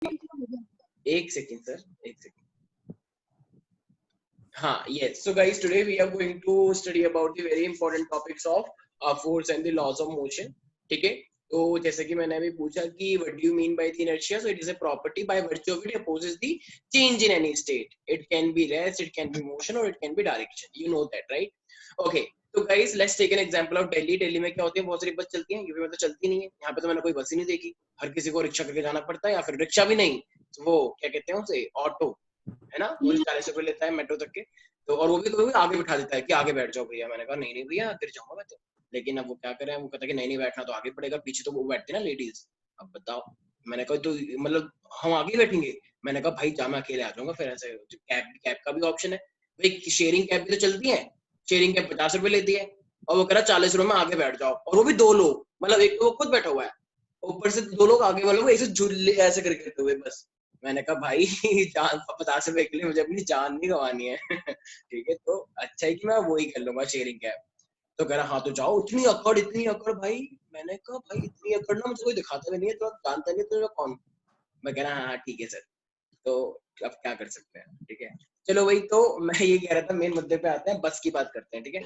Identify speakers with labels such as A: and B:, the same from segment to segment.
A: एक second sir, एक second. हाँ, yes. So guys, today we are going to study about the very important topics of force and the laws of motion. ठीक है. तो जैसे कि मैंने अभी पूछा कि what do you mean by the inertia? So it is a property by virtue of it opposes the change in any state. It can be rest, it can be motion, or it can be direction. You know that, right? Okay. तो guys, let's take an example of Delhi. Delhi में क्या होती है, बहुत सारी बस चलती हैं. यूपी में तो चलती नहीं है. यहाँ पे तो मैंने कोई बस ही नहीं देखी. हर किसी को रिक्शा करके जाना पड़ता है, या फिर रिक्शा भी नहीं, वो क्या कहते हैं उसे, ऑटो, है ना. वो 40 रुपए लेता है मेट्रो तक के. तो और वो भी कभी आगे बिठा देता है कि आगे बैठ जाओ भैया. मैंने कहा नहीं नहीं भैया, गिर जाऊंगा मैं तो. लेकिन अब वो क्या करें, वो कहता है कि नहीं नहीं बैठना तो आगे पड़ेगा, पीछे तो वो बैठते ना लेडीज. अब बताओ. मैंने कहा तो मतलब हम आगे बैठेंगे. मैंने कहा भाई जा, मैं अकेले आ जाऊंगा. फिर ऐसे कैब कैब का भी ऑप्शन है भाई, शेयरिंग कैब भी तो चलती है. शेयरिंग कैब 50 रुपए लेती है, और वो कह रहा 40 रुपए में आगे बैठ जाओ, और वो भी 2 लोग. मतलब एक तो वो खुद बैठा हुआ है, ऊपर से 2 लोग आगे वालों को ऐसे झूले ऐसे करके हुए बस. मैंने कहा भाई जान 50 रुपए के लिए मुझे अपनी जान नहीं गंवानी है. ठीक है, तो अच्छा है कि मैं वही कर लूंगा शेयरिंग कैब. तो कह रहा हाँ तो जाओ. इतनी अकड़ भाई. मैंने कहा भाई इतनी अकड़ ना मुझे कोई दिखाता भी नहीं है, तो आप जानता नहीं तो कौन. मैं कह रहा हाँ ठीक है सर. तो अब क्या कर सकते हैं. ठीक है, चलो वही. तो मैं ये कह रहा था, मेन मुद्दे पे आते हैं, बस की बात करते हैं. ठीक है,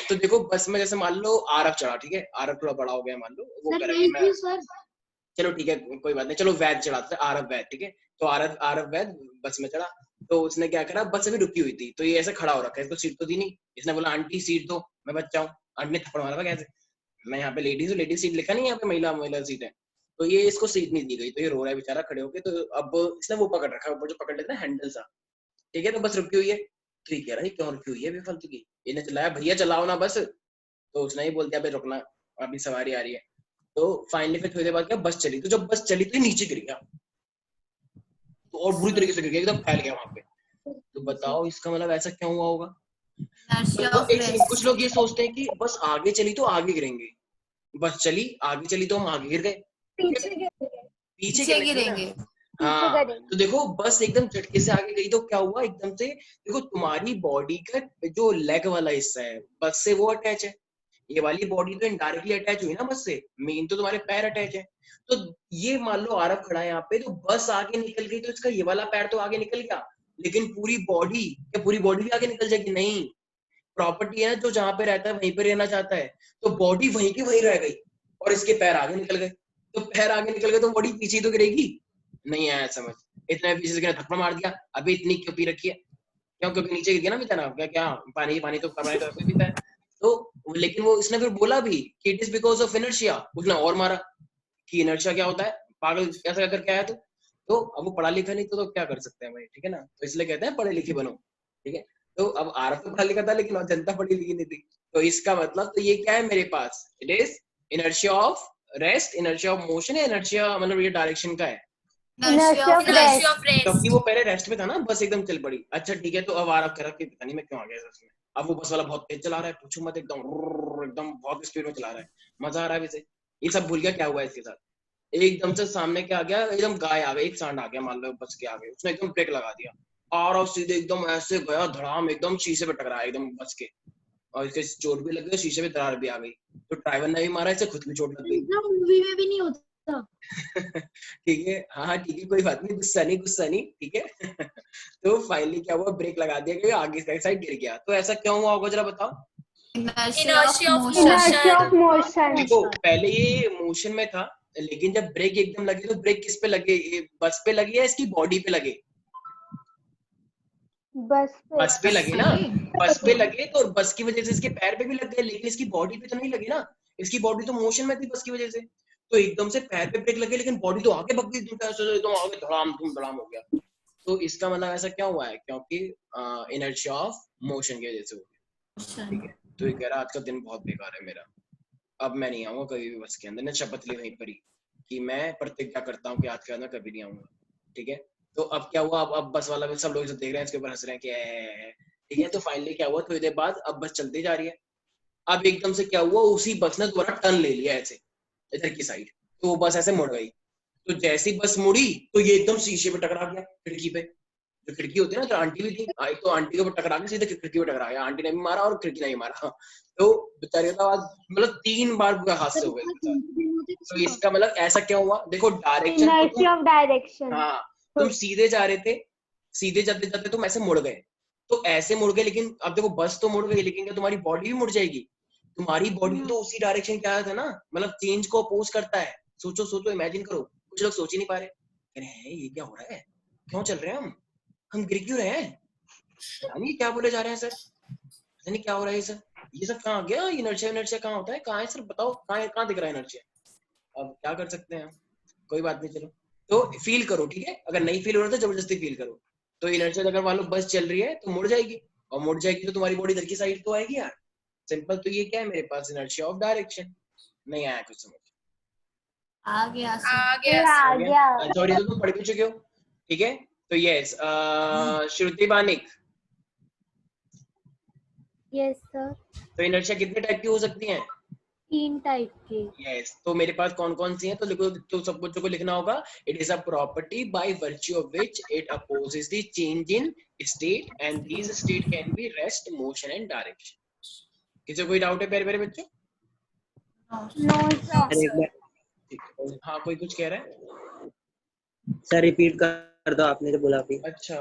A: तो देखो बस में जैसे मान लो आरव चढ़ा. ठीक है, आरव थोड़ा बड़ा हो गया मान लो. वो कह रहा है मैं, चलो ठीक है कोई बात नहीं, चलो वैद चढ़ाते हैं, आरव वैद. ठीक है, तो आरव वैद बस में चढ़ा. तो उसने क्या करा, बस अभी रुकी हुई थी, तो ये ऐसे खड़ा हो रखा है, इसको सीट तो दी नहीं. इसने बोला आंटी सीट दो, मैं बच्चा हूँ. आंटी ने थप्पड़ मारा था कैसे. मैं यहाँ पे लेडीज हूँ, लेडीज सीट लिखा नहीं है यहाँ पे, महिला महिला सीट है. तो ये इसको सीट नहीं दी गई, तो ये रो रहा है बेचारा खड़े होके. तो अब इसने वो पकड़ रखा है ऊपर, जो पकड़ लेते हैं हैंडल सा. ठीक है, तो बस रुकी हुई है. तो ये कह रहा है क्यों रुकी हुई है बेफालतू की. इन्हें चिल्लाया भैया चलाओ ना बस. तो उसने ही बोल दिया भाई रुकना, अभी सवारी आ रही है. तो फाइनली फिर थोड़ी देर बाद क्या बस चली. तो जब बस चली तो ये नीचे गिर गया, तो और बुरी तरीके से गिर गया, एकदम फैल गया वहां पे. तो बताओ इसका मतलब ऐसा क्यों हुआ होगा. तो कुछ लोग ये सोचते हैं कि बस आगे चली तो आगे गिरेंगे, बस चली आगे चली तो हम आगे गिर गए, पीछे गिरेंगे. हाँ, तो देखो बस एकदम झटके से आगे गई तो क्या हुआ एकदम से. देखो तुम्हारी बॉडी का जो लेग वाला हिस्सा है बस से वो अटैच है. ये वाली बॉडी तो इनडायरेक्टली अटैच हुई ना बस से, मेन तो तुम्हारे पैर अटैच है. तो ये मान लो आरव खड़ा है यहाँ पे, तो बस आगे निकल गई तो इसका ये वाला पैर तो आगे निकल गया, लेकिन पूरी बॉडी, क्या पूरी बॉडी भी आगे निकल जाएगी. नहीं, प्रॉपर्टी है जो जहां पे रहता है वहीं पे रहना चाहता है. तो बॉडी वहीं की वहीं रह गई, और इसके पैर आगे निकल गए. तो पैर आगे निकल गए तो बॉडी पीछे तो गिरेगी नहीं. आया समझ. इतने पीछे से थप्पड़ मार दिया. अभी इतनी क्यों पी रखी है, क्यों, क्योंकि नीचे गिर गया ना बेचारा. क्या क्या पानी पानी तो पानी तो पीता है. तो लेकिन वो इसने फिर बोला भी कि it is because of inertia. उसने और मारा कि इनर्शिया क्या होता है, पागल ऐसा करके आया. तो अब वो पढ़ा लिखा नहीं तो क्या कर सकते हैं भाई. ठीक है ना, तो इसलिए कहते हैं पढ़े लिखे बनो. ठीक है, तो अब आरफ तो पढ़ा लिखा था लेकिन जनता पढ़ी लिखी नहीं थी. तो इसका मतलब तो ये क्या है मेरे पास, it is inertia of rest, inertia of motion, inertia मतलब ये डायरेक्शन का है. क्योंकि वो पहले रेस्ट में था ना, बस एकदम चल पड़ी. अच्छा ठीक है, तो अब आरफ कर रखी, पता नहीं मैं क्यों आ गया इसमें. अब वो बस वाला बहुत तेज चला रहा है, पूछो मत, एकदम एकदम बहुत स्पीड में चला रहा है. मजा आ रहा है वैसे. ये सब भूल गया क्या हुआ इसके साथ. एकदम से सामने क्या आ गया, एकदम गाय आ गई, एक सांड आ गया मान लो बस के आगे. उसने एकदम ब्रेक लगा दिया, और सीधे एकदम ऐसे गया धड़ाम, एकदम शीशे पे टकराया एकदम बस के, और इसके चोट भी लग गई, शीशे पे दरार भी आ गई. तो ड्राइवर ने भी मारा, इसे खुद भी चोट लग गई.
B: मूवी में भी नहीं होता.
A: ठीक है, हाँ ठीक है, कोई बात नहीं, गुस्सा नहीं. ठीक है. तो फाइनली क्या हुआ, ब्रेक लगा दिया गया, आगे का साइड गिर गया. तो ऐसा क्यों हुआ होगा जरा बताओ.
C: Inertia of motion.
A: देखो पहले ये मोशन में था, लेकिन जब ब्रेक एकदम लगे तो ब्रेक किस पे लगे, बस पे लगे या इसकी बॉडी पे लगे. बस पे लगे ना, बस पे लगे तो बस की वजह से इसके पैर पे भी लग गए, लेकिन इसकी बॉडी पे तो नहीं लगे ना. इसकी बॉडी तो मोशन में थी बस की वजह से. तो एकदम से पैर पे ब्रेक लगे, लेकिन बॉडी तो आगे भग गई, एकदम आगे धड़ाम धड़ाम हो गया. तो इसका मतलब ऐसा क्या हुआ है, क्योंकि इनर्शिया ऑफ मोशन की वजह से हो गया. ठीक है, तो ये कह रहा आज का दिन बहुत बेकार है मेरा, अब मैं नहीं आऊंगा कभी भी बस के अंदर. ने शपथ ली वहीं पर ही कि मैं प्रतिज्ञा करता हूँ कि आज के अंदर कभी नहीं आऊंगा. ठीक है, तो अब क्या हुआ, अब बस वाला भी सब लोग देख रहे हैं, इसके ऊपर हंस रहे हैं कि ठीक है. तो फाइनली क्या हुआ, थोड़ी देर बाद अब बस चलती जा रही है. अब एकदम से क्या हुआ, उसी बस ने दोबारा टर्न ले लिया ऐसे इधर की साइड, तो बस ऐसे मुड़ गई. तो जैसी बस मुड़ी तो ये एकदम शीशे पे टकरा गया, खिड़की पे. जो खिड़की होती है ना, तो आंटी भी थी, एक तो आंटी के ऊपर टकरा के सीधे खिड़की पे टकरा गया, आंटी ने भी मारा और खिड़की ने भी मारा, तो बेचारे का मतलब 3 बार बुरा हादसे हो गए। तो इसका मतलब ऐसा क्या हुआ, देखो डायरेक्शन
C: Inertia of direction.
A: हाँ, तुम सीधे जा रहे थे, सीधे जाते जाते तुम ऐसे मुड़ गए, तो ऐसे मुड़ गए, लेकिन अब देखो बस तो मुड़ गई, लेकिन क्या तुम्हारी बॉडी भी मुड़ जाएगी? तुम्हारी बॉडी तो उसी डायरेक्शन क्या था ना, मतलब चेंज को अपोज करता है। सोचो सोचो, इमेजिन करो, कुछ लोग सोच ही नहीं पा रहे, कह रहे हैं ये क्या हो रहा है, क्यों चल रहे हैं हम गिर क्यों रहे हैं, नहीं क्या बोले जा रहे हैं सर, पता नहीं क्या हो रहा है सर, ये सब कहाँ गया, इनर्शिया इनर्शिया कहाँ होता है, कहाँ है सर बताओ, कहाँ दिख रहा है इनर्शिया। अब क्या कर सकते हैं, कोई बात नहीं, चलो तो फील करो, ठीक है, अगर नहीं फील हो रहा तो जबरदस्ती फील करो। तो इनर्शिया अगर मान लो बस चल रही है तो मुड़ जाएगी, और मुड़ जाएगी तो तुम्हारी बॉडी इधर की साइड तो आएगी यार, सिंपल। तो ये क्या है मेरे पास, इनर्शिया ऑफ डायरेक्शन। नहीं आया कुछ समझ?
B: आ गया
C: आ गया।
A: सॉरी, तो तुम पढ़ भी चुके हो, ठीक है। तो यस, श्रुति बानिक,
C: यस सर।
A: तो इनर्शिया कितने टाइप की हो सकती हैं?
C: 3 टाइप की।
A: यस, तो मेरे पास कौन कौन सी हैं, तो लिखो, तो सब बच्चों को लिखना होगा। It is a property by virtue of which it opposes the change in state, and these state can be rest, motion and direction. किसी को कोई डाउट है प्यारे प्यारे बच्चों?
C: No sir.
A: हाँ, कोई कुछ कह रहा है?
D: सर रिपीट कर दो, आपने जो बोला अभी।
A: अच्छा,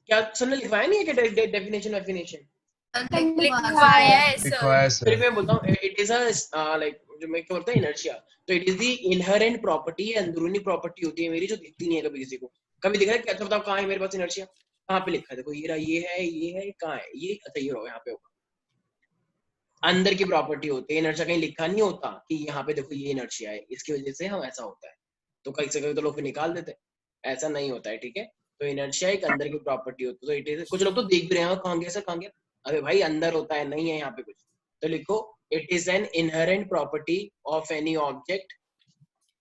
A: क्या सर ने लिखवाया नहीं है कि डेफिनेशन वेफिनेशन?
B: लिखवाया है सर।
A: फिर मैं बोलता हूँ, इट इज अ लाइक, जो मैं क्या बोलता हूँ इनर्शिया, तो it is the inherent property, अंदरूनी प्रॉपर्टी होती है मेरी, जो दिखती नहीं है कभी किसी को। कभी दिख रहा है क्या, अच्छा बताओ कहाँ है मेरे पास इनर्शिया, कहाँ पे लिखा है, देखो ये रहा, ये है, कहाँ है ये, अच्छा ये रहो, यहाँ पे होगा, अंदर की प्रॉपर्टी होती है। इनर्शिया कहीं लिखा नहीं होता कि यहाँ पे देखो ये इनर्शिया है, इसकी वजह से हम ऐसा होता है, तो कहीं से कहीं तो लोग फिर निकाल देते हैं, ऐसा नहीं होता है, ठीक है। तो इनर्शिया एक अंदर की प्रॉपर्टी होती है, तो इट इज, कुछ लोग तो देख भी रहे हैं कहाँ गया सर, कहाँ गया, अरे भाई अंदर होता है, नहीं है यहाँ पे कुछ, तो लिखो it is an inherent property of any object,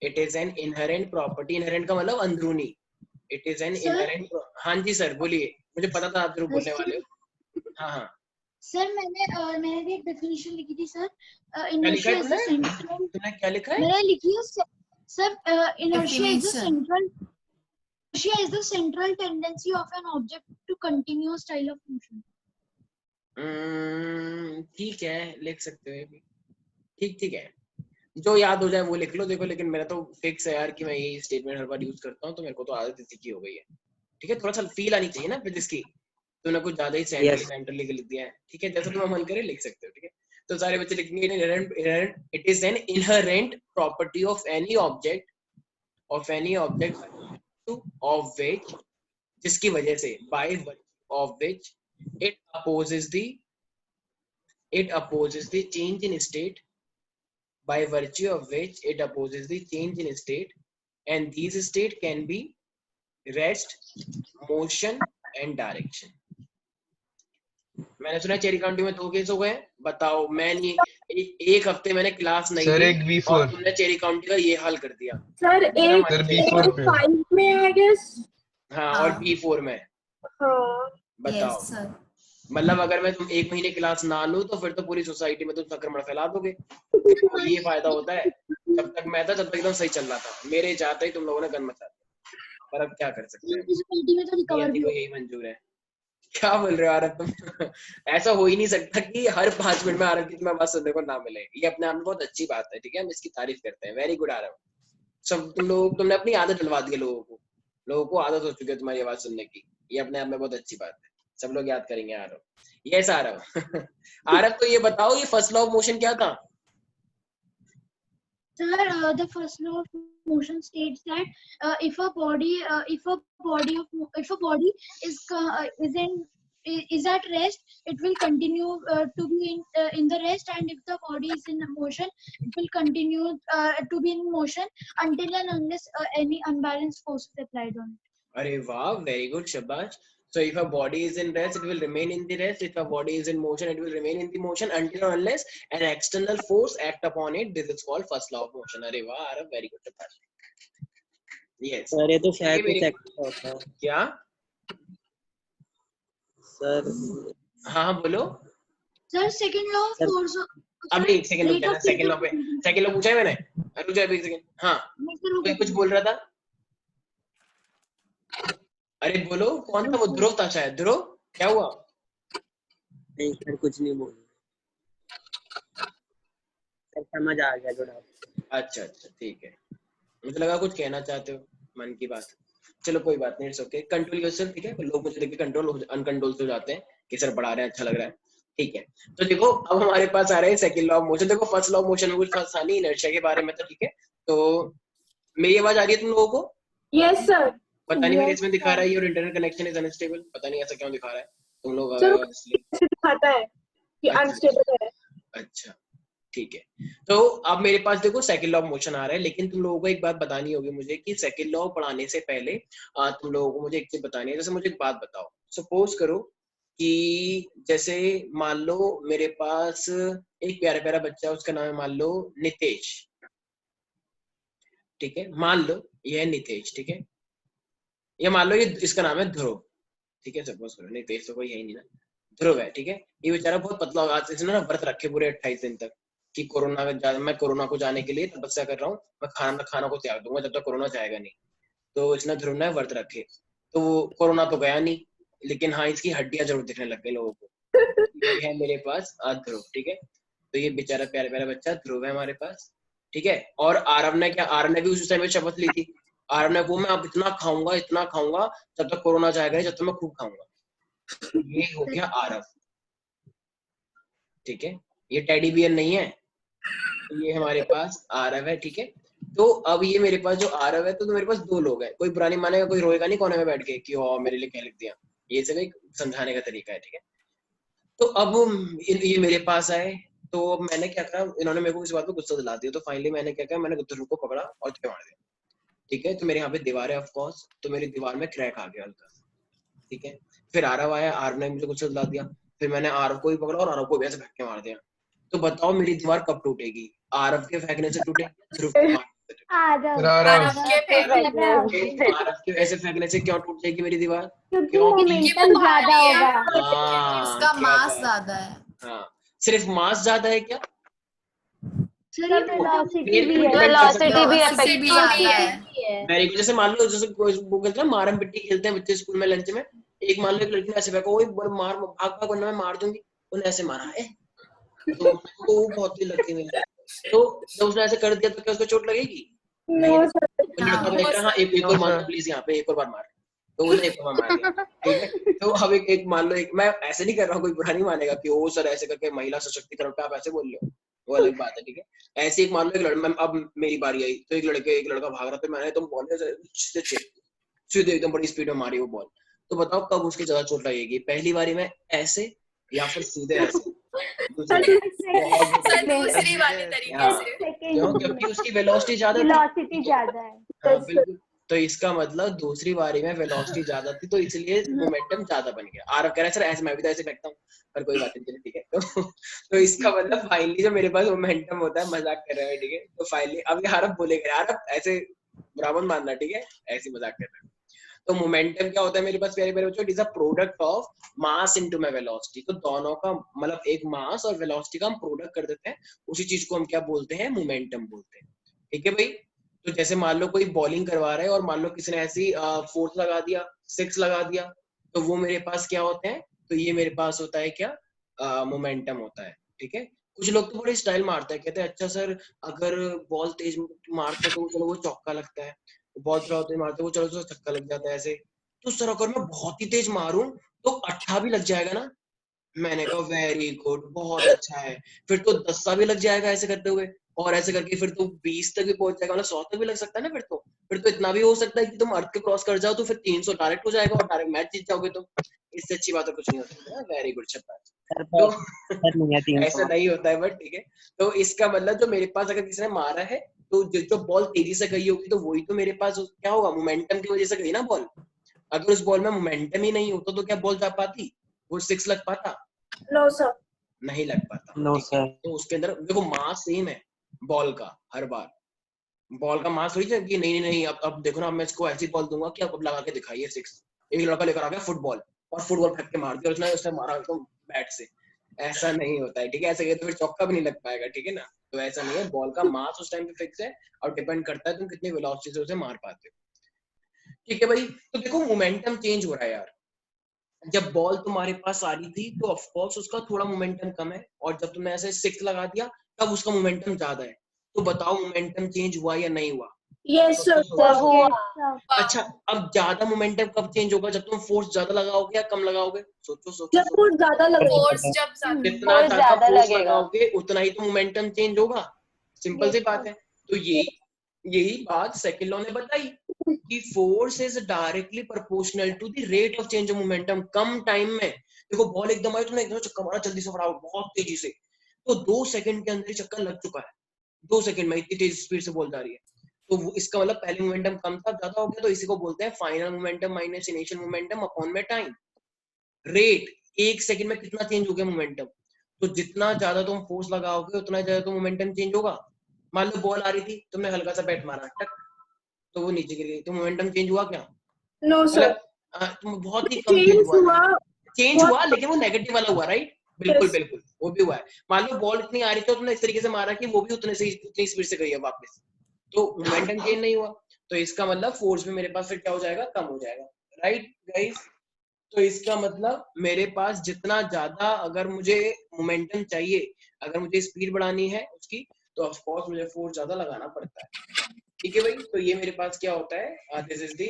A: it is an inherent property, inherent का मतलब अंदरूनी, इट इज एन इनहेरेंट। हाँ जी सर बोलिए, मुझे पता था आप जरूर बोलने वाले हो। हाँ हाँ
E: सर मैंने भी एक डेफिनेशन लिखी थी सर,
A: क्या लिखा है तुमने क्या लिखा है?
E: मैंने लिखी है sir, inertia is the central, inertia is the central tendency of an object to continue a style of motion.
A: ठीक है, लिख सकते हो, ठीक है, जो याद हो जाए वो लिख लो। देखो लेकिन मेरा तो फिक्स है यार कि मैं ये स्टेटमेंट हर बार यूज करता हूँ, तो मेरे को तो आदत इसी की हो गई है, ठीक है। थोड़ा सा फील आनी चाहिए ना फिजिक्स की, तूने कुछ ज्यादा ही सेंट्रली लिख दिया है, ठीक है, जैसा तुम्हें मन करे लिख सकते हो, ठीक है। तो सारे बच्चे लिखेंगे it is an inherent property of any object of which, जिसकी वजह से, by of which it opposes the change in state, by virtue of which it opposes the change in state, and these state can be rest, motion and direction. मैंने सुना cherry county में 2 case हो गए, बताओ। मैं नहीं, एक हफ्ते मैंने क्लास नहीं
F: सर,
A: ली,
F: एक B4
A: और तुमने चेरी काउंटी का ये हाल कर दिया
G: सर। एक
F: B4 पे
G: 5 में आई गेस।
A: हाँ, और B4 में, बताओ। मतलब अगर मैं तुम 1 महीने क्लास ना लूं तो फिर तो पूरी सोसाइटी में तुम संक्रमण फैला दोगे, तो ये फायदा होता है। जब तक मैं था तब तक एकदम सही चल रहा था, मेरे जाते ही तुम लोगों ने गन मचा दिया, पर अब क्या कर सकते हैं, यही मंजूर है। क्या बोल रहे हो आरव तुम? ऐसा हो ही नहीं सकता कि हर 5 मिनट में आरव की तुम्हें बात सुनने को ना मिले, ये अपने आप में बहुत अच्छी बात है, ठीक है, हम इसकी तारीफ करते हैं, वेरी गुड आरव। सब तुमने अपनी आदत डलवा दी है लोगों को आदत हो चुकी है तुम्हारी आवाज सुनने की, ये अपने आप में बहुत अच्छी बात है, सब लोग याद करेंगे आरव। यस आरव। आरव तो ये बताओ, ये फर्स्ट लॉ ऑफ मोशन क्या था?
E: Sir, the first law of motion states that if a body is at rest, it will continue to be in the rest, and if the body is in motion, it will continue to be in motion until and unless any unbalanced force is applied on it.
A: अरे वाह, very good, शाबाश। So if a body is in rest, it will remain in the rest. If a body is in motion, it will remain in the motion until or unless an external force act upon it. This is called first law of motion. अरे वाह, अरे very good, शाबाश। Yes.
D: Sir ये तो शायद होता है
A: क्या?
D: सर
A: हाँ बोलो
E: sir. Second law of force,
A: अभी एक सेकंड रुक जाना, सेकंड लॉ पूछा है मैंने, रुक जाओ अभी एक सेकंड। हाँ, कोई कुछ बोल रहा था? अरे बोलो कौन था वो? ध्रुव था शायद। ध्रुव क्या हुआ?
D: नहीं सर कुछ नहीं बोल, सर समझ आ गया थोड़ा।
A: अच्छा अच्छा ठीक है, मुझे लगा कुछ कहना चाहते हो मन की बात। चलो कोई बात नहीं, इट्स ओके। कंट्रोल योरसेल्फ, ठीक है। लोग मुझे देख के कंट्रोल अनकंट्रोल हो जाते हैं कि सर पढ़ा रहे हैं अच्छा लग रहा है, ठीक है। तो देखो अब हमारे पास आ रहे हैं सेकंड लॉ ऑफ मोशन। देखो फर्स्ट लॉ ऑफ मोशन में कुछ खास था नहीं इनर्शिया के बारे में, तो ठीक है। तो मेरी आवाज आ रही है तुम लोगों को?
G: Yes, sir.
A: पता नहीं मेरे
C: Yes,
A: इसमें दिखा
C: sir.
A: रहा है your internet connection is unstable, पता नहीं ऐसा क्यों दिखा रहा है तुम लोग
G: Sir,
A: इसलिए।
G: ऐसे दिखाता है कि
A: अच्छा
G: अनस्टेबल है।
A: अच्छा ठीक है। तो अब मेरे पास देखो सेकंड लॉ ऑफ मोशन आ रहा है, लेकिन तुम लोगों को एक बात बतानी होगी मुझे कि सेकंड लॉ पढ़ाने से पहले तुम लोगों को मुझे एक चीज बतानी है। जैसे मुझे एक बात बताओ, सपोज करो कि जैसे मान लो मेरे पास एक प्यारा प्यारा बच्चा है, उसका नाम है मान लो नितेश, ठीक है। मान लो ये है नितेश, ठीक है। या मान लो ये इसका नाम है ध्रुव, ठीक है। सपोज करो नितेश तो कोई है ही नहीं ना, ध्रुव है, ठीक है। ये बेचारा बहुत पतला होगा, आज इसने ना व्रत रखे पूरे 28 दिन तक कि मैं कोरोना को जाने के लिए तपस्या कर रहा हूँ, मैं खाना को त्याग दूंगा जब तक कोरोना जाएगा नहीं। तो इसने ध्रुव ने व्रत रखे, तो कोरोना तो गया नहीं, लेकिन हाँ इसकी हड्डियां जरूर दिखने लग गई लोगों को। ये है मेरे पास ध्रुव, ठीक है। तो ये बेचारा प्यारा प्यारा बच्चा ध्रुव है हमारे पास, ठीक है। और आरव ने क्या, आरव ने भी उस टाइम में शपथ ली थी। आरव ने को मैं अब इतना खाऊंगा जब तक कोरोना जाएगा नहीं, जब तक मैं खूब खाऊंगा। ये हो गया आरव, ठीक है। ये टेडी बियर नहीं है, ये हमारे पास आरव है, ठीक है। तो अब ये मेरे पास जो आरव है, तो मेरे पास दो लोग हैं, कोई बुरा नहीं मानेगा, कोई रोएगा नहीं कोने में बैठ के कि ओ मेरे लिए क्या लिख दिया। ये सब एक समझाने का तरीका है, ठीक है। तो अब ये मेरे पास आए, तो अब मैंने क्या करा, इन्होंने मेरे को इस बात पे गुस्सा दिला दिया, तो फाइनली मैंने क्या किया, मैंने ध्रुव को पकड़ा और मार दिया, ठीक है। तो मेरे यहाँ पे दीवार है ऑफ कोर्स, तो मेरी दीवार में क्रैक आ गया हल्का, ठीक है। फिर आरव आया, आरव ने मुझे गुस्सा दिला दिया, फिर मैंने आरव को भी पकड़ा और आरव को भी ऐसे फेंक के मार दिया। तो बताओ मेरी दीवार कब टूटेगी? आरव के फेंकने से टूटेगी, ध्रुव के मारने से टूटेगी?
C: आरव
A: आरव के ऐसे फेंकने से क्यों टूट जाएगी मेरी दीवार?
C: क्योंकि
A: क्योंकि
C: मोमेंटम ज्यादा होगा।
B: इसका
A: क्या
B: मास
A: बात।
B: ज्यादा है।
A: हाँ सिर्फ मास ज्यादा है क्या?
E: सर ये
C: वेलोसिटी भी है।
D: वेलोसिटी भी
B: Velocity भी ज्यादा है।
A: Very good. जैसे मान लो जैसे वो कहते हैं ना मारम पिट्टी खेलते हैं बच्चे स्कूल में लंच में, एक मान लो एक लड़की ने ऐसे फेंका, ओए मार भाग भाग वरना मैं मार दूंगी, उन्हें ऐसे मारा है तो वो बहुत ही लगती है। तो जब उसने ऐसे कर दिया तो क्या उसको चोट लगेगी? नहीं।
G: No, sir.
A: वो लड़का भी हाँ एक और मार प्लीज, यहाँ पे एक और बार मार, तो उसने एक और बार मार दिया, ठीक है। तो अब एक मान लो एक, मैं ऐसे नहीं कर रहा हूँ, कोई बुरा नहीं मानेगा कि ओ सर ऐसे करके महिला सशक्तिकरण पे आप ऐसे बोल रहे हो, वो अलग बात है, ठीक है। ऐसे एक मान लो एक लड़का, अब मेरी बारी आई तो एक लड़का भाग रहा था, मैंने तो बॉल सीधे एकदम बड़ी स्पीड में मारी वो बॉल। तो बताओ कब उसकी ज्यादा चोट लगेगी, पहली बारी में ऐसे या फिर सीधे ऐसे? दूसरी
B: वाली तरीके से।
A: क्यों? क्योंकि उसकी वेलोसिटी ज्यादा थी।
C: वेलोसिटी ज्यादा है।
A: हाँ बिल्कुल। तो इसका मतलब दूसरी बारी में वेलोसिटी ज्यादा थी, तो इसलिए मोमेंटम ज्यादा बन गया। आरव कह रहा है सर ऐसे मैं भी तो ऐसे फेंकता हूँ, पर कोई बात नहीं, ठीक है। तो इसका मतलब फाइनली जो मेरे पास मोमेंटम होता है, मजाक कर रहे हैं, ठीक है। तो फाइनली अब ये आरव बोलेगा, आरव ऐसे बराबर मानना, ठीक है, ऐसे मजाक कर रहे हैं। तो मोमेंटम क्या होता है मेरे पास प्यारे प्यारे बच्चों? It is a product of mass into my velocity. तो दोनों का मतलब एक मास और वेलोसिटी का हम प्रोडक्ट कर देते हैं, उसी चीज को हम क्या बोलते हैं? मोमेंटम बोलते हैं, ठीक है भाई। तो जैसे मान लो कोई बॉलिंग करवा रहा है और मान लो किसी ने ऐसी फोर्थ लगा दिया, सिक्स लगा दिया, तो वो मेरे पास क्या होते हैं? तो ये मेरे पास होता है क्या? मोमेंटम होता है, ठीक है। कुछ लोग तो बड़े स्टाइल मारते हैं, कहते हैं अच्छा सर अगर बॉल तेज मारते तो चलो वो चौका लगता है, बहुत थोड़ा तेज मारते वो चलो तो छक्का लग जाता है ऐसे। तो सर अगर मैं बहुत ही तेज मारूं तो अट्ठा भी लग जाएगा ना? मैंने कहा वेरी गुड, बहुत अच्छा है। फिर तो 10 भी लग जाएगा ऐसे करते हुए, और ऐसे करके फिर तो 20 तक भी पहुंच जाएगा, मतलब 100 तक भी लग सकता है ना। फिर तो इतना भी हो सकता है कि तुम अर्थ के क्रॉस कर जाओ तो फिर 300 डायरेक्ट हो जाएगा और डायरेक्ट मैच जीत जाओगे। तो इससे अच्छी बात तो कुछ नहीं हो सकती। वेरी गुड शबाश। तो ऐसा नहीं होता है, बट ठीक है। तो इसका मतलब जो मेरे पास अगर किसी ने मारा है तो जो बॉल तेजी से गई होगी तो वही तो मेरे पास क्या होगा? मोमेंटम की वजह से गई ना बॉल। अगर उस बॉल में मोमेंटम ही नहीं होता तो क्या बॉल जा पाती? वो सिक्स लग पाता?
G: No, sir.
A: नहीं लग पाता।
D: No sir.
A: तो उसके अंदर देखो मास सेम है बॉल का, हर बार बॉल का मास थोड़ी है कि नहीं नहीं नहीं अब देखो ना, अब मैं इसको ऐसी बॉल दूंगा कि अब लगा के दिखाइए सिक्स। एक लड़का लेकर आ गया फुटबॉल और फुटबॉल फेंक के मार दिया उसने मारा एकदम बैट से। ऐसा नहीं होता है, ठीक है। ऐसा तो फिर चौका भी नहीं लग पाएगा, ठीक है ना। तो ऐसा नहीं है, बॉल का मास उस टाइम पे फिक्स है और डिपेंड करता है तुम कितनी वेलोसिटी से उसे मार पाते हो। ठीक है भाई, तो देखो मोमेंटम चेंज हो रहा है यार। जब बॉल तुम्हारे पास आ रही थी तो ऑफ कोर्स उसका थोड़ा मोमेंटम कम है, और जब तुमने ऐसे सिक्स लगा दिया तब उसका मोमेंटम ज्यादा है। तो बताओ मोमेंटम चेंज हुआ या नहीं हुआ?
G: Yes, sir.
A: सोचो सोचो।
C: हुआ।
A: अच्छा, अब ज्यादा मोमेंटम कब चेंज होगा? जब तुम फोर्स ज्यादा लगाओगे या कम लगाओगे? सोचो सोचो
G: जब
A: सोचो।
G: फोर्स ज्यादा लगेगा।
B: फोर्स जब ज्यादा
A: जितना
C: फोर्स
A: ज्यादा
C: ज्यादा
A: फोर्स
C: लगेगा।
A: लगाओगे उतना ही तो मोमेंटम चेंज होगा। सिंपल सी
C: Yes,
A: बात है। तो यही बात सेकंड लॉ ने बताई कि force is directly proportional to the rate of change of momentum. कम टाइम में देखो बॉल एकदम आई, तुमने एकदम चक्का मारा जल्दी से फटाफट बहुत तेजी से, तो 2 सेकंड के अंदर ही चक्का लग चुका है। 2 सेकंड में इतनी तेज स्पीड से बॉल जा रही है। तो इसका मतलब पहले मोमेंटम कम था, ज्यादा हो गया, तो इसी को बोलते हैं final momentum minus initial momentum upon में टाइम। रेट, 1 सेकंड में कितना चेंज हो गया मोमेंटम। तो जितना ज्यादा तुम फोर्स लगाओगे उतना ज्यादा तो मोमेंटम चेंज होगा। मान लो बॉल आ रही थी, तुमने हल्का सा बैट मारा टक, तो वो नीचे गिर गई, तो मोमेंटम चेंज हुआ क्या?
G: No, sir.
A: मतलब तुम बहुत ही कम चेंज
G: चेंज
A: हुआ।
G: हुआ।
A: चेंज हुआ लेकिन वो नेगेटिव वाला हुआ, राइट? बिल्कुल
G: Yes.
A: बिल्कुल, वो भी हुआ है। मान लो बॉल इतनी आ रही थी, तुमने इस तरीके से मारा कि वो भी उतनी स्पीड से गई है वापस, तो मोमेंटम चेंज नहीं हुआ। तो इसका मतलब फोर्स भी मेरे पास फिर क्या हो जाएगा? कम हो जाएगा, राइट गाइस? तो इसका मतलब मेरे पास जितना ज्यादा अगर मुझे मोमेंटम चाहिए, अगर मुझे स्पीड बढ़ानी है उसकी, तो ऑफ कोर्स मुझे फोर्स ज्यादा लगाना पड़ता है। ठीक है भाई, तो ये मेरे पास क्या होता है, this is the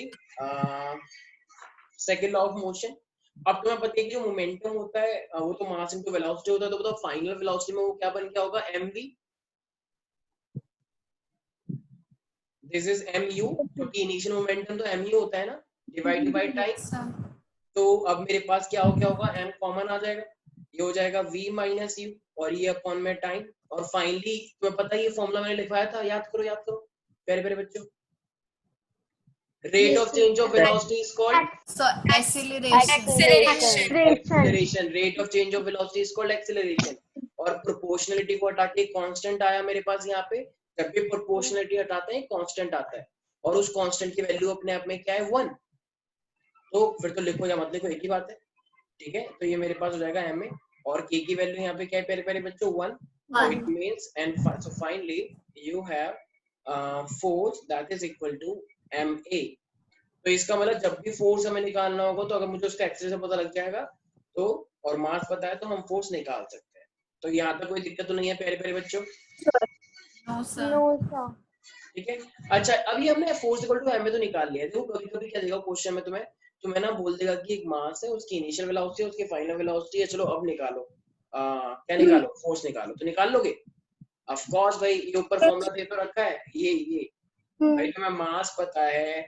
A: second law of motion. अब तुम्हें पता है कि जो मोमेंटम होता है वो तो मास इनटू वेलोसिटी होता है, तो बताओ फाइनल वेलोसिटी में वो क्या बन क्या होगा? mv, दिस इज mu, क्योंकि इनिशियल मोमेंटम तो mu होता है ना, डिवाइडेड बाय टाइम। तो अब मेरे पास क्या हो गया होगा? m कॉमन आ जाएगा, ये हो जाएगा v माइनस यू, और ये अपॉन में टाइम। और फाइनली तुम्हें पता है ये फॉर्मूला मैंने लिखवाया था, याद करो प्यारे प्यारे बच्चों। Rate of change of velocity is called
B: So acceleration.
A: Acceleration. Rate of change of velocity is called acceleration. और प्रोपोर्शनलिटी को हटा के कांस्टेंट आया मेरे पास यहाँ पे। जब भी प्रोपोर्शनलिटी हटाते हैं कांस्टेंट आता है, और उस कांस्टेंट की वैल्यू अपने आप में क्या है? 1। तो फिर तो लिखो या मत लिखो एक ही बात है, ठीक है? तो ये मेरे पास हो जाएगा एम ए, और के की वैल्यू यहाँ पे क्या है प्यारे प्यारे बच्चों? 1। So it means, and so finally you have force that is equal to ma। तो इसका मतलब जब भी फोर्स हमें निकालना होगा, तो अगर मुझे उसका एक्सेलरेशन पता लग जाएगा तो, और मास पता है, तो हम फोर्स निकाल सकते हैं। तो यहाँ तक कोई दिक्कत तो नहीं है प्यारे प्यारे बच्चों?
B: No, sir.
C: No, sir.
A: ठीक है। अच्छा, अभी हमने फोर्स इक्वल टू एम तो निकाल लिया है। देखो कभी कभी क्या देगा क्वेश्चन में तुम्हें ना बोल देगा कि एक मास है, उसकी इनिशियल वेलोसिटी है, उसकी फाइनल वेलोसिटी है, चलो अब निकालो क्या निकालो? फोर्स निकालो। तो निकाल लोगे? ऑफ कोर्स भाई, ये ऊपर फॉर्मूला दे तो रखा है, ये भाई तुम्हें मास पता है,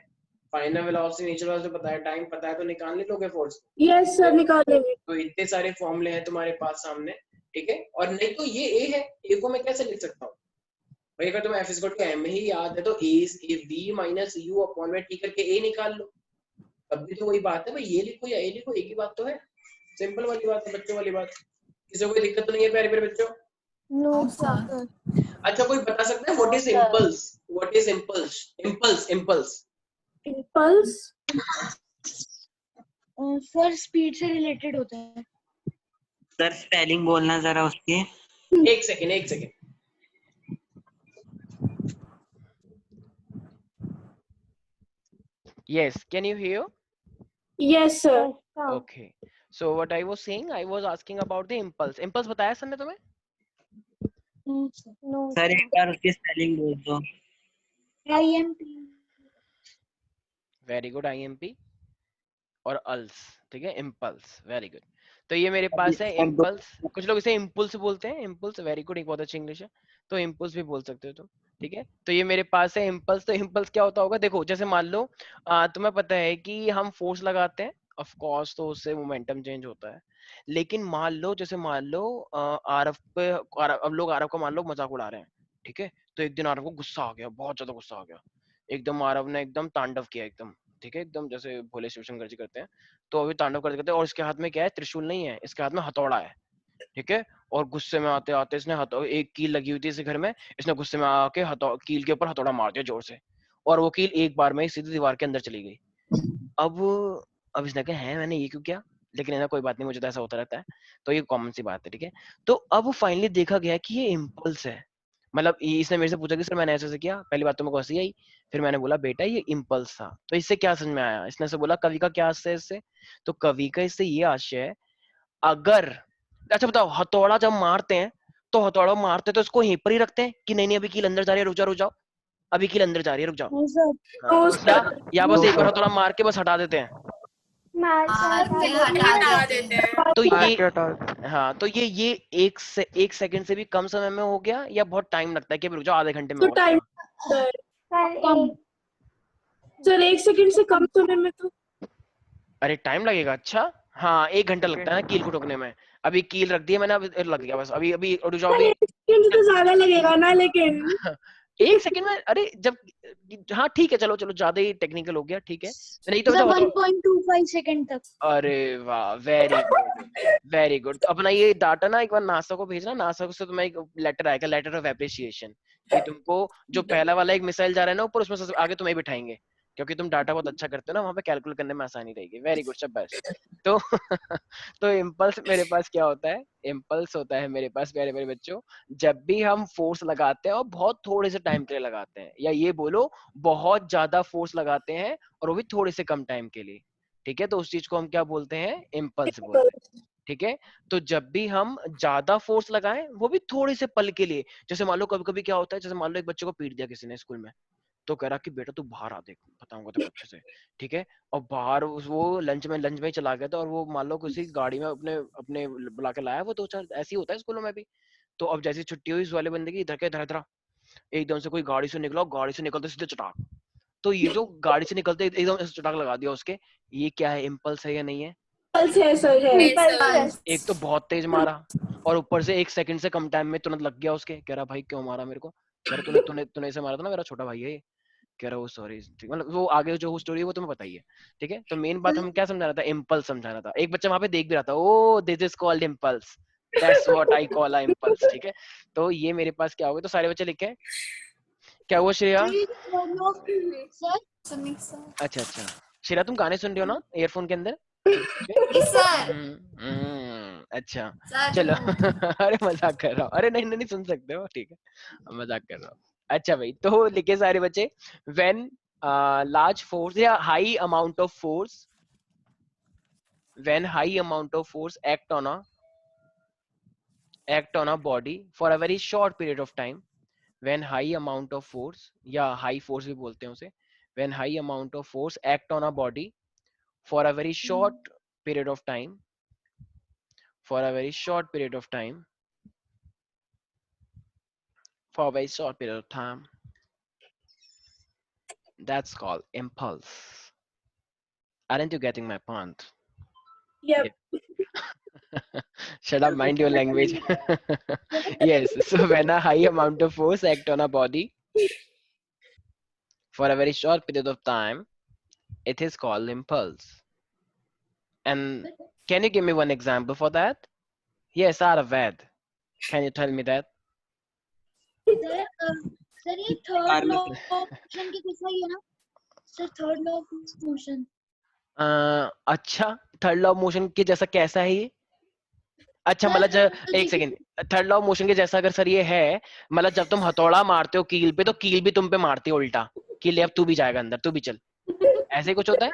A: फाइनल वेलोसिटी, इनिशियल वेलोसिटी पता है, टाइम पता है, तो निकाल नहीं लोगे फोर्स?
G: Yes, sir. निकाल लेंगे।
A: तो इतने सारे फॉर्मूले हैं तुम्हारे पास सामने, ठीक है? और नहीं तो ये ए है, ए को मैं कैसे लिख सकता हूँ भाई? अगर तुम्हें F is equal to m ही याद है, तो a v minus u upon में t करके a निकाल लो। तब भी तो वही बात है भाई, ये लिखो या a लिखो, एक ही बात तो है। सिंपल वाली बात है, बच्चों वाली बात। किसी को कोई दिक्कत तो नहीं है प्यारे प्यारे बच्चों?
C: No,
B: No,
C: sir.
B: sir.
A: अच्छा, कोई बता सकता है what is impulse? What is impulse? Impulse
G: Impulse.
E: Sir speed से रिलेटेड होता है।
D: सर स्पेलिंग बोलना जरा उसकी।
A: एक second.
F: Yes, can you hear?
G: Yes, sir.
C: Yes, sir.
F: Okay. So what I was saying, I was asking about the impulse. Impulse बताया sir ने तुम्हें?
C: No,
D: sir
C: sir.
D: एक बार उसकी स्पेलिंग बोल दो।
E: IMP।
F: Very good, IMP और अल्स, ठीक है? Impulse, very good. तो ये मेरे पास है इम्पल्स। कुछ लोग इसे इम्पल्स बोलते हैं, इम्पल्स, वेरी गुड, एक बहुत अच्छी इंग्लिश है, तो इम्पल्स भी बोल सकते हो तुम, ठीक है? तो ये मेरे पास है इम्पल्स। तो इम्पल्स क्या होता होगा? देखो जैसे मान लो तुम्हें पता है कि हम फोर्स लगाते हैं, ऑफ कोर्स, तो उससे मोमेंटम चेंज होता है। लेकिन मान लो, जैसे मान लो आरव पे, अब लोग आरव का मान लो मजाक उड़ा रहे हैं, ठीक है? तो एक दिन आरव को गुस्सा आ गया, बहुत ज्यादा गुस्सा आ गया, एकदम आरव ने एकदम तांडव किया एकदम, ठीक है? एकदम जैसे भोले शिव शंकर जी करते हैं, तो अभी तांडव करते करते, और इसके हाथ में क्या है? त्रिशूल नहीं है, इसके हाथ में हथौड़ा है, ठीक है? और गुस्से में आते आते इसने एक कील लगी हुई थी इस घर में, इसने गुस्से में आके कील के ऊपर हथौड़ा मार दिया जोर से, और वो कील एक बार में ही सीधी दीवार के अंदर चली गई। अब इसने कहा है मैंने ये क्यों किया, लेकिन ऐसा कोई बात नहीं, मुझे तो ऐसा होता रहता है, तो ये कॉमन सी बात है, ठीक है? तो अब फाइनली देखा गया कि ये इम्पल्स है, मतलब इसने मेरे से पूछा कि सर मैंने ऐसे किया, पहली बात तो मेरे को हंसी आई, फिर मैंने बोला बेटा ये इम्पल्स था। तो इससे क्या समझ में आया, इसने से बोला कवि का क्या आशय है इससे, तो कवि का इससे ये आशय है, अगर, अच्छा बताओ, हथौड़ा जब मारते हैं तो हथौड़ा मारते तो इसको यहीं पर ही रखते हैं कि नहीं नहीं अभी कील अंदर जा रही है, रुक जाओ रुक जाओ, अभी कील अंदर जा रही है, रुक जाओ,
E: No, sir.
F: हाँ,
G: No,
F: या
G: sir.
F: या बस एक बार हथौड़ा मार के बस हटा देते हैं।
C: मार के
B: हटा देते हैं।
F: तो
D: मार
F: ये
D: के हटा दो।
F: हाँ, तो ये एक सेकंड से भी कम समय में हो गया या बहुत टाइम लगता है कि रुक जाओ आधे घंटे में
G: तो
F: हो
G: टाइम
F: जाएगा?
G: सर
C: सर
E: कम।
C: एक
G: सर 1 सेकंड से कम समय में तो
F: अरे टाइम लगेगा, अच्छा हाँ 1 घंटा लगता है ना कील को ठोकने में। अभी कील रख दी है मैंने, अभी लग गया बस, अभी अभी रुक जाओ
G: सर
F: अभी
G: 1 सेकंड से तो ज्यादा लगेगा ना, लेकिन
F: 1 सेकंड में, अरे जब, हाँ ठीक है चलो चलो ज्यादा ही टेक्निकल हो गया, ठीक है, नहीं तो
E: Sir,
F: बचाओ
E: 1.25 सेकंड तक।
F: अरे वाह वेरी गुड वेरी गुड। तो अपना ये डाटा ना एक बार नासा को भेजना, नासा से तुम्हें एक लेटर आएगा, लेटर ऑफ एप्रिसिएशन, कि तुमको जो पहला वाला एक मिसाइल जा रहा है ना ऊपर, उसमें से आगे तुम्हें बिठाएंगे, क्योंकि तुम डाटा बहुत अच्छा करते हो ना, वहां पे कैलकुलेट करने में आसानी रहेगी। वेरी गुड शाबाश। तो तो इम्पल्स मेरे पास क्या होता है, इम्पल्स होता है मेरे पास प्यारे प्यारे बच्चों, जब भी हम फोर्स लगाते हैं और बहुत थोड़े से टाइम के लिए लगाते हैं, या ये बोलो बहुत ज्यादा फोर्स लगाते हैं और वो भी थोड़े से कम टाइम के लिए, ठीक है, तो उस चीज को हम क्या बोलते हैं, इम्पल्स बोलते हैं, ठीक है। तो जब भी हम ज्यादा फोर्स लगाएं वो भी थोड़े से पल के लिए, जैसे मान लो कभी कभी क्या होता है, जैसे मान लो एक बच्चे को पीट दिया किसी ने स्कूल में, तो कह रहा कि बेटा तू बाहर आ, देख बताऊंगा तेरे को अच्छे से, ठीक है, और बाहर वो लंच में ही चला गया था, और वो मान लो किसी गाड़ी में अपने अपने बुला के लाया, वो 2-4 ऐसे ही होता है स्कूलों में भी। तो अब जैसी छुट्टी हुई इस वाले बंदे की, इधर के इधर इधर एकदम से कोई गाड़ी से निकला, गाड़ी से निकलते सीधे चटाक, तो ये जो गाड़ी से निकलते एकदम ऐसे चटाक लगा दिया उसके, ये क्या है, इम्पल्स है या नहीं है?
G: पल्स है सर, है।
C: इम्पल्स
F: एक तो बहुत तेज मारा, और ऊपर से 1 सेकंड से कम टाइम में तुरंत लग गया उसके, कह रहा भाई क्यों मारा मेरे को, कह रहा तूने तूने तूने इसे मारा था ना, मेरा छोटा भाई है ये, कह रहा वो सॉरी, ठीक, मतलब वो आगे जो स्टोरी है वो तुम्हें पता ही है, ठीक है। तो मेन बात हम क्या समझा रहा था, इम्पल्स समझा रहा था, एक बच्चा वहां पे देख भी रहा था, oh this is called impulse, that's what I call a impulse, ठीक है। तो ये मेरे पास क्या होगा, तो सारे बच्चे लिखे, क्या हुआ श्रेया?
E: Sir,
F: अच्छा अच्छा, श्रेया तुम गाने सुन रहे हो ना ईयरफोन के अंदर?
B: सर
F: अच्छा
B: सर
F: चलो अरे मजाक कर रहा हूँ, अरे नहीं नहीं सुन सकते हो, ठीक है मजाक कर रहा हूँ। अच्छा भाई, तो लिखे सारे बच्चे, व्हेन लार्ज फोर्स या high amount of force, when high amount of force act on a body for a very short period of time, when high amount of force या high force भी बोलते हैं उसे, when high amount of force act on a body for a very short period of time, for a very short period of time, for a very short period of time, that's called impulse. Aren't you getting my point?
G: Yep.
F: Shut up, mind your language. Yes, so when a high amount of force act on a body for a very short period of time, it is called impulse. And can you give me one example for that? Yes, Aravad. Can you tell me that?
E: sir, sir, ये third law of motion के जैसा ही है ना? Sir, third law of motion.
F: अच्छा, third law of motion के जैसा कैसा है ये? अच्छा
E: Sir,
F: मतलब एक second, third law of motion के जैसा अगर सर ये है, मतलब जब तुम हथौड़ा मारते हो कील पे, तो कील भी तुम पे मारती है उल्टा, कि ले अब तू भी जाएगा अंदर, तू भी चल, ऐसे कुछ होता है?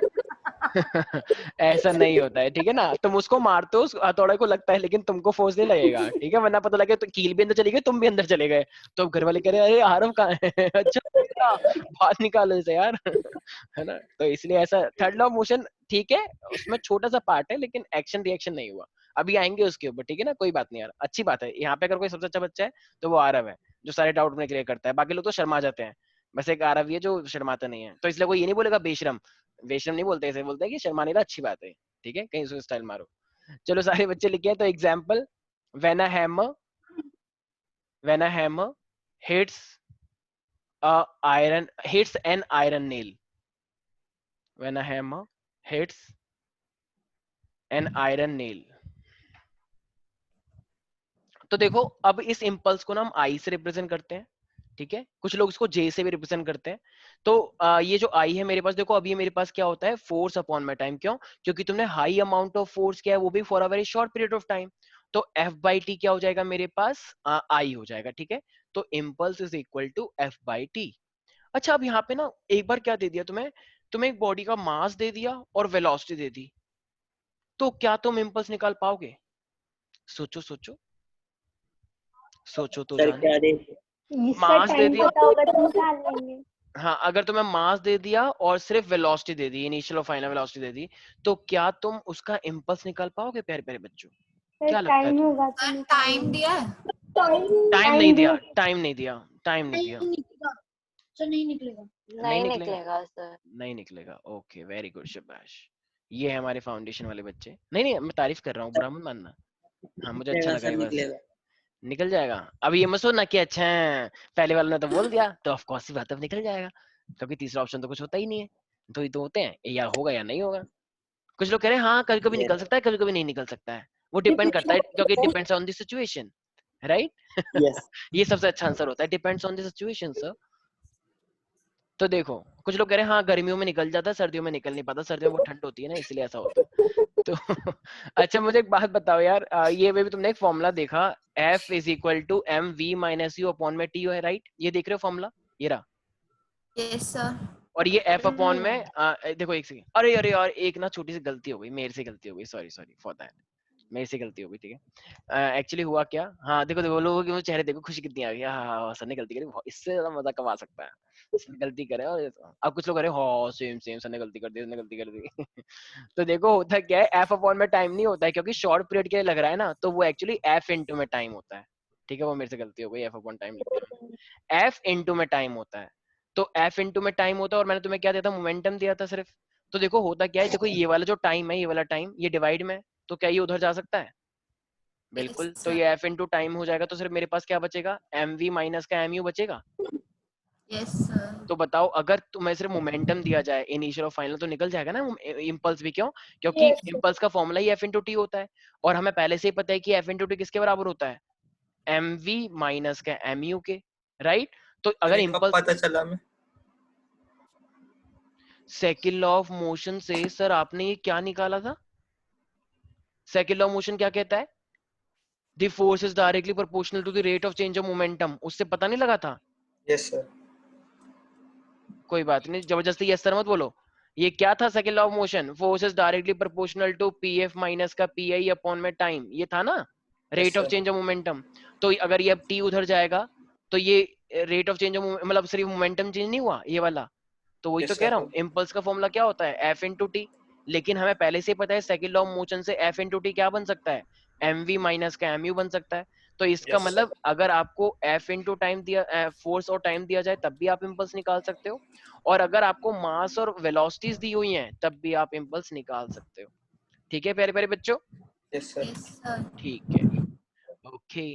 F: ऐसा नहीं होता है, ठीक है ना, तुम उसको मारते हो, उस हथौड़े को लगता है, लेकिन तुमको फोर्स नहीं लगेगा, ठीक है, वरना पता लगे तो कील भी अंदर चली गई, तुम भी अंदर चले गए, तो घर वाले कह रहे अरे आरव कहाँ है? अच्छा बाहर निकालो इसे यार, है ना। तो इसलिए ऐसा थर्ड लॉ ऑफ मोशन, ठीक है, उसमें छोटा सा पार्ट है, लेकिन एक्शन रिएक्शन नहीं हुआ, अभी आएंगे उसके ऊपर, ठीक है ना, कोई बात नहीं यार, अच्छी बात है। यहाँ पे अगर कोई सबसे अच्छा बच्चा है तो वो आरव है, जो सारे डाउट अपने क्लियर करता है, बाकी लोग तो शर्मा जाते हैं, बस एक आरव ही है जो शर्माता नहीं है, तो इसलिए कोई ये नहीं बोलेगा बेशरम, वेशम नहीं बोलते, ऐसे बोलते हैं कि शर्माने का अच्छी बात है, ठीक है, कहीं उसको स्टाइल मारो। चलो सारे बच्चे लिखे हैं, तो example, when a hammer hits an iron nail, when a hammer hits an iron nail. तो देखो अब इस इम्पल्स को ना हम आई से रिप्रेजेंट करते हैं, ठीक है, कुछ लोग इसको जे से भी रिप्रेजेंट करते हैं। तो ये जो आई है मेरे पास, देखो अब ये मेरे पास क्या होता है, फोर्स अपॉन माई टाइम, क्यों? क्योंकि तुमने हाई अमाउंट ऑफ फोर्स किया है, वो भी for a very short period of time, तो एफ बाई टी क्या हो जाएगा मेरे पास, आई हो जाएगा, ठीक है। तो impulse is equal to f/t। अच्छा अब यहाँ पे ना एक बार क्या दे दिया तुम्हें एक बॉडी का मास दे दिया और वेलोसिटी दे दी, तो क्या तुम इम्पल्स निकाल पाओगे? सोचो सोचो सोचो तो
D: सर
F: जाने।
D: क्या दे?
C: इसका
F: मास दे
C: टाइम
F: दिया,
C: पता होगा तो निकाल लेंगे।
F: हाँ अगर तुम्हें मास दे दिया और सिर्फ वेलोसिटी दे दी, इनिशियल और फाइनल वेलोसिटी दे दी, तो क्या तुम उसका इम्पल्स निकाल पाओगे प्यारे प्यारे बच्चों?
C: सर
F: क्या लगता है
C: टाइम
F: तुम्हें?
C: होगा तो निकाल
B: टाइम
C: लेंगे।
B: दिया है?
F: टाइम नहीं दिया, टाइम नहीं दिया, टाइम नहीं दिया,
E: नहीं निकलेगा सर, नहीं निकलेगा।
F: नहीं निकलेगा सर, नहीं निकलेगा। ओके वेरी गुड शाबाश। ये है हमारे फाउंडेशन वाले बच्चे। नहीं नहीं मैं तारीफ कर रहा हूँ, बुरा मत मानना। हाँ मुझे अच्छा
D: निकलेगा
F: लगा
D: सर,
F: ये बस।
D: निकलेगा।
F: निकल जाएगा। अब ये मत सोचना कि अच्छा है, पहले वाले ने तो बोल दिया तो ऑफ कोर्स सी बात है अब निकल जाएगा, क्योंकि तीसरा ऑप्शन तो कुछ होता ही नहीं है। तो ये तो होते हैं, या होगा या नहीं होगा। कुछ लोग कह रहे हैं हाँ कभी कभी
D: ये
F: निकल सकता है, कभी कभी नहीं निकल सकता है, वो डिपेंड करता है, क्योंकि depends on the situation, right.
D: Yes
F: ये सबसे अच्छा आंसर होता है, depends on the situation sir. तो देखो कुछ लोग कह रहे हैं हाँ गर्मियों में निकल जाता है, सर्दियों में निकल नहीं पाता, सर्दियों में वो ठंड होती है ना इसलिए ऐसा होता है। तो अच्छा मुझे एक बात बताओ यार, ये भी तुमने एक फॉर्मूला देखा, F is equal to M V minus U upon में टी है, राइट? ये देख रहे हो फॉर्मूला, ये रहा।
B: Yes sir.
F: और ये F अपॉन में देखो एक सेकंड, अरे अरे यार एक ना छोटी सी गलती हो गई, मेरे से गलती हो गई, सॉरी सॉरी फॉर दैट, मेरे से गलती हो गई, ठीक है। एक्चुअली हुआ क्या, हाँ देखो देखो लोगों के वो चेहरे देखो, खुशी कितनी आ गई, हाँ सर ने गलती करी, इससे ज्यादा मजा कमा सकता है, इसने गलती करे। और अब कुछ लोग कह रहे हैं हाँ सेम सेम, सर ने गलती कर दी, उसने गलती कर दी। तो देखो होता क्या है, एफ अपॉन में टाइम नहीं होता है, क्योंकि शॉर्ट पीरियड के लिए लग रहा है ना, तो वो एक्चुअली एफ इंटू में टाइम होता है, ठीक है। वो मेरे से गलती हो गई, एफ अपॉन टाइम लिख दिया, एफ इंटू में टाइम होता है। तो एफ इंटू में टाइम होता है, और मैंने तुम्हें क्या दिया था, मोमेंटम दिया था सिर्फ। तो देखो होता क्या है, देखो ये वाला जो टाइम है, ये वाला टाइम, ये डिवाइड में, तो क्या ये उधर जा सकता है? बिल्कुल। तो ये एफ इंटू टाइम हो जाएगा, तो सिर्फ मेरे पास क्या बचेगा, एम वी माइनस का एम यू बचेगा।
B: Yes sir.
F: तो बताओ अगर तुम्हें सिर्फ मोमेंटम दिया जाए, इनिशियल और फाइनल, तो निकल जाएगा ना इम्पल्स भी। क्यों? क्योंकि
G: Yes, sir.
F: इम्पल्स का फॉर्मूला ही एफ इंटू टी होता है, और हमें पहले से ही पता है कि एफ इंटू टी किसके बराबर होता है, एम वी माइनस का एम यू के, राइट। तो अगर इम्पल्स,
H: पता चला मैं
F: सेकंड लॉ ऑफ मोशन से सर आपने ये क्या निकाला था, सेकंड लॉ ऑफ मोशन क्या कहता है, the force is directly proportional to the rate of change of momentum, उससे पता नहीं लगा था?
H: यस सर
F: कोई बात नहीं, जबरदस्ती यस सर मत बोलो। ये क्या था second law of motion, force is directly proportional to PF minus का पीआई अपॉन में टाइम, ये था ना, rate of
H: sir.
F: Change of momentum. तो अगर ये अब टी उधर जाएगा, तो ये रेट ऑफ चेंज ऑफ मतलब सिर्फ मोमेंटम चेंज नहीं हुआ ये वाला। तो वही
H: Yes,
F: तो
H: sir.
F: कह रहा हूँ, इम्पल्स का फॉर्मूला क्या होता है, एफ इंटू टी। लेकिन हमें पहले से ही पता है सेकंड लॉ ऑफ मोशन से एफ इंटू टी क्या बन सकता है, एम वी माइनस का एम यू बन सकता है। तो इसका
H: Yes, sir.
F: मतलब अगर आपको एफ इंटू टाइम दिया, फोर्स और टाइम दिया जाए, तब भी आप इम्पल्स निकाल सकते हो, और अगर आपको मास और वेलोसिटीज दी हुई हैं, तब भी आप इम्पल्स निकाल सकते हो। ठीक है प्यारे प्यारे बच्चों,
H: Yes, sir.
B: Yes sir.
F: ठीक है, ओके।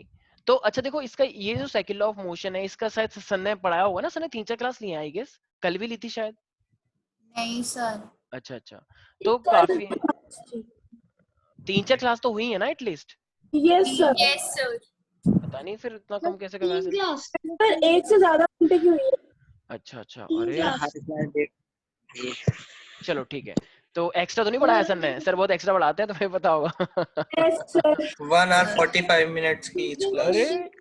F: तो अच्छा देखो इसका ये जो सेकंड लॉ ऑफ मोशन है, इसका शायद सर ने पढ़ाया होगा ना, सर ने 3-4 क्लास ली है आई गेस, कल भी ली थी शायद।
B: नहीं सर।
F: अच्छा अच्छा, तो काफी 3-4 क्लास तो हुई है ना at least,
G: yes sir.
B: Yes sir.
F: पता नहीं फिर इतना कम कैसे कर रहा
E: तीन
F: है।
E: क्लास
G: सर एक से ज्यादा घंटे की हुई है।
F: अच्छा अच्छा,
G: तीन
F: अरे
G: क्लास।
D: हर क्लास डेट।
F: चलो ठीक है। तो एक्स्ट्रा तो नहीं पढ़ाया सर ने, सर बहुत एक्स्ट्रा पढ़ाते हैं, तुम्हें पता होगा।
G: Yes sir.
H: 1 hour 45 minutes की each class.
F: अरे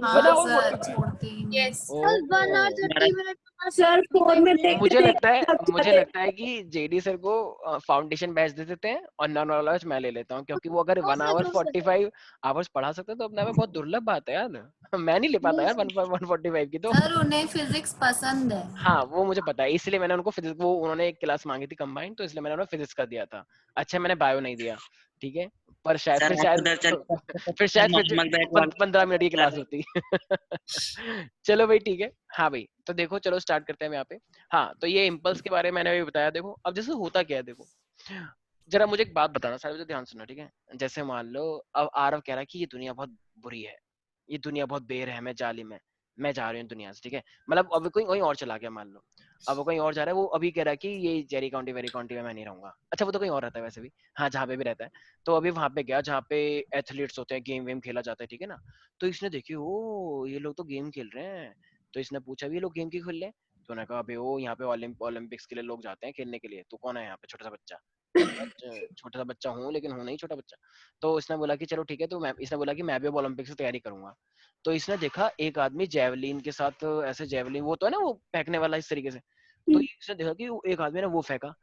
B: हाँ
F: बताओ
B: सर
F: 45।
B: छोड़ते ही नहीं। Yes.
E: 1 hour 30 minutes
G: sir phone में देखते
F: मुझे लगता है
G: देखते
F: कि जेडी सर को फाउंडेशन बैच दे देते हैं, और नॉन वाला बैच मैं ले लेता हूँ, क्योंकि वो अगर 1 hour 45 आवर्स पढ़ा सकते हैं तो अपने में बहुत दुर्लभ बात है यार। मैं नहीं ले पाता यार 145 की तो।
B: सर उन्हें फिजिक्स पसंद है।
F: हाँ वो मुझे पता है, इसलिए मैंने उनको फिजिक्स, वो उन्होंने एक क्लास मांगी थी कंबाइंड, तो इसलिए मैंने उन्हें फिजिक्स का दिया था। अच्छा मैंने बायो नहीं दिया, ठीक है, पर शायद
D: सर
F: फिर
D: आप
F: शायद
D: उधर चल
F: फिर शायद
D: नॉर्मल बैच वाला
F: 15 मिनट की क्लास होती। चलो भाई ठीक है, हाँ भाई तो देखो चलो स्टार्ट करते हैं यहाँ पे। हाँ तो ये इम्पल्स के बारे में मैंने भी बताया। देखो अब जैसे होता क्या है, देखो जरा मुझे एक बात बताना, सारे ध्यान सुनना, ठीक है। जैसे मान लो अब आरव कह रहा है कि ये दुनिया बहुत बुरी है, ये दुनिया बहुत बेरहम है, जालिम है, मैं जा रही हूँ दुनिया से, ठीक है। मतलब अब कोई कहीं और चला गया मान लो, अब वो कहीं और जा रहा है, वो अभी कह रहा है कि ये जेरी काउंटी वेरी काउंटी में मैं नहीं रहूंगा। अच्छा वो तो कहीं और रहता है वैसे भी, हाँ जहाँ पे भी रहता है। तो अभी वहां पे गया जहाँ पे एथलीट्स होते हैं, गेम वेम खेला जाता है, ठीक है ना। तो इसने देखी ओ ये लोग तो गेम खेल रहे हैं, तो इसने पूछा भी ये लोग गेम क्यों खेल रहे हैं, तो उन्होंने कहा अबे ओ यहाँ पे ओलंपिक्स के लिए लोग जाते हैं खेलने के लिए, तू कौन है यहाँ पे छोटा सा बच्चा? छोटा सा बच्चा हूँ लेकिन हूँ नहीं छोटा बच्चा। तो इसने बोला कि चलो ठीक है, तो इसने बोला कि मैं भी अब ओलंपिक्स की तैयारी करूंगा। तो इसने देखा एक आदमी जेवलिन के साथ, ऐसे जेवलिन वो तो है ना वो फेंकने वाला इस तरीके से, तो इसने देखा कि एक आदमी ने वो फेंका,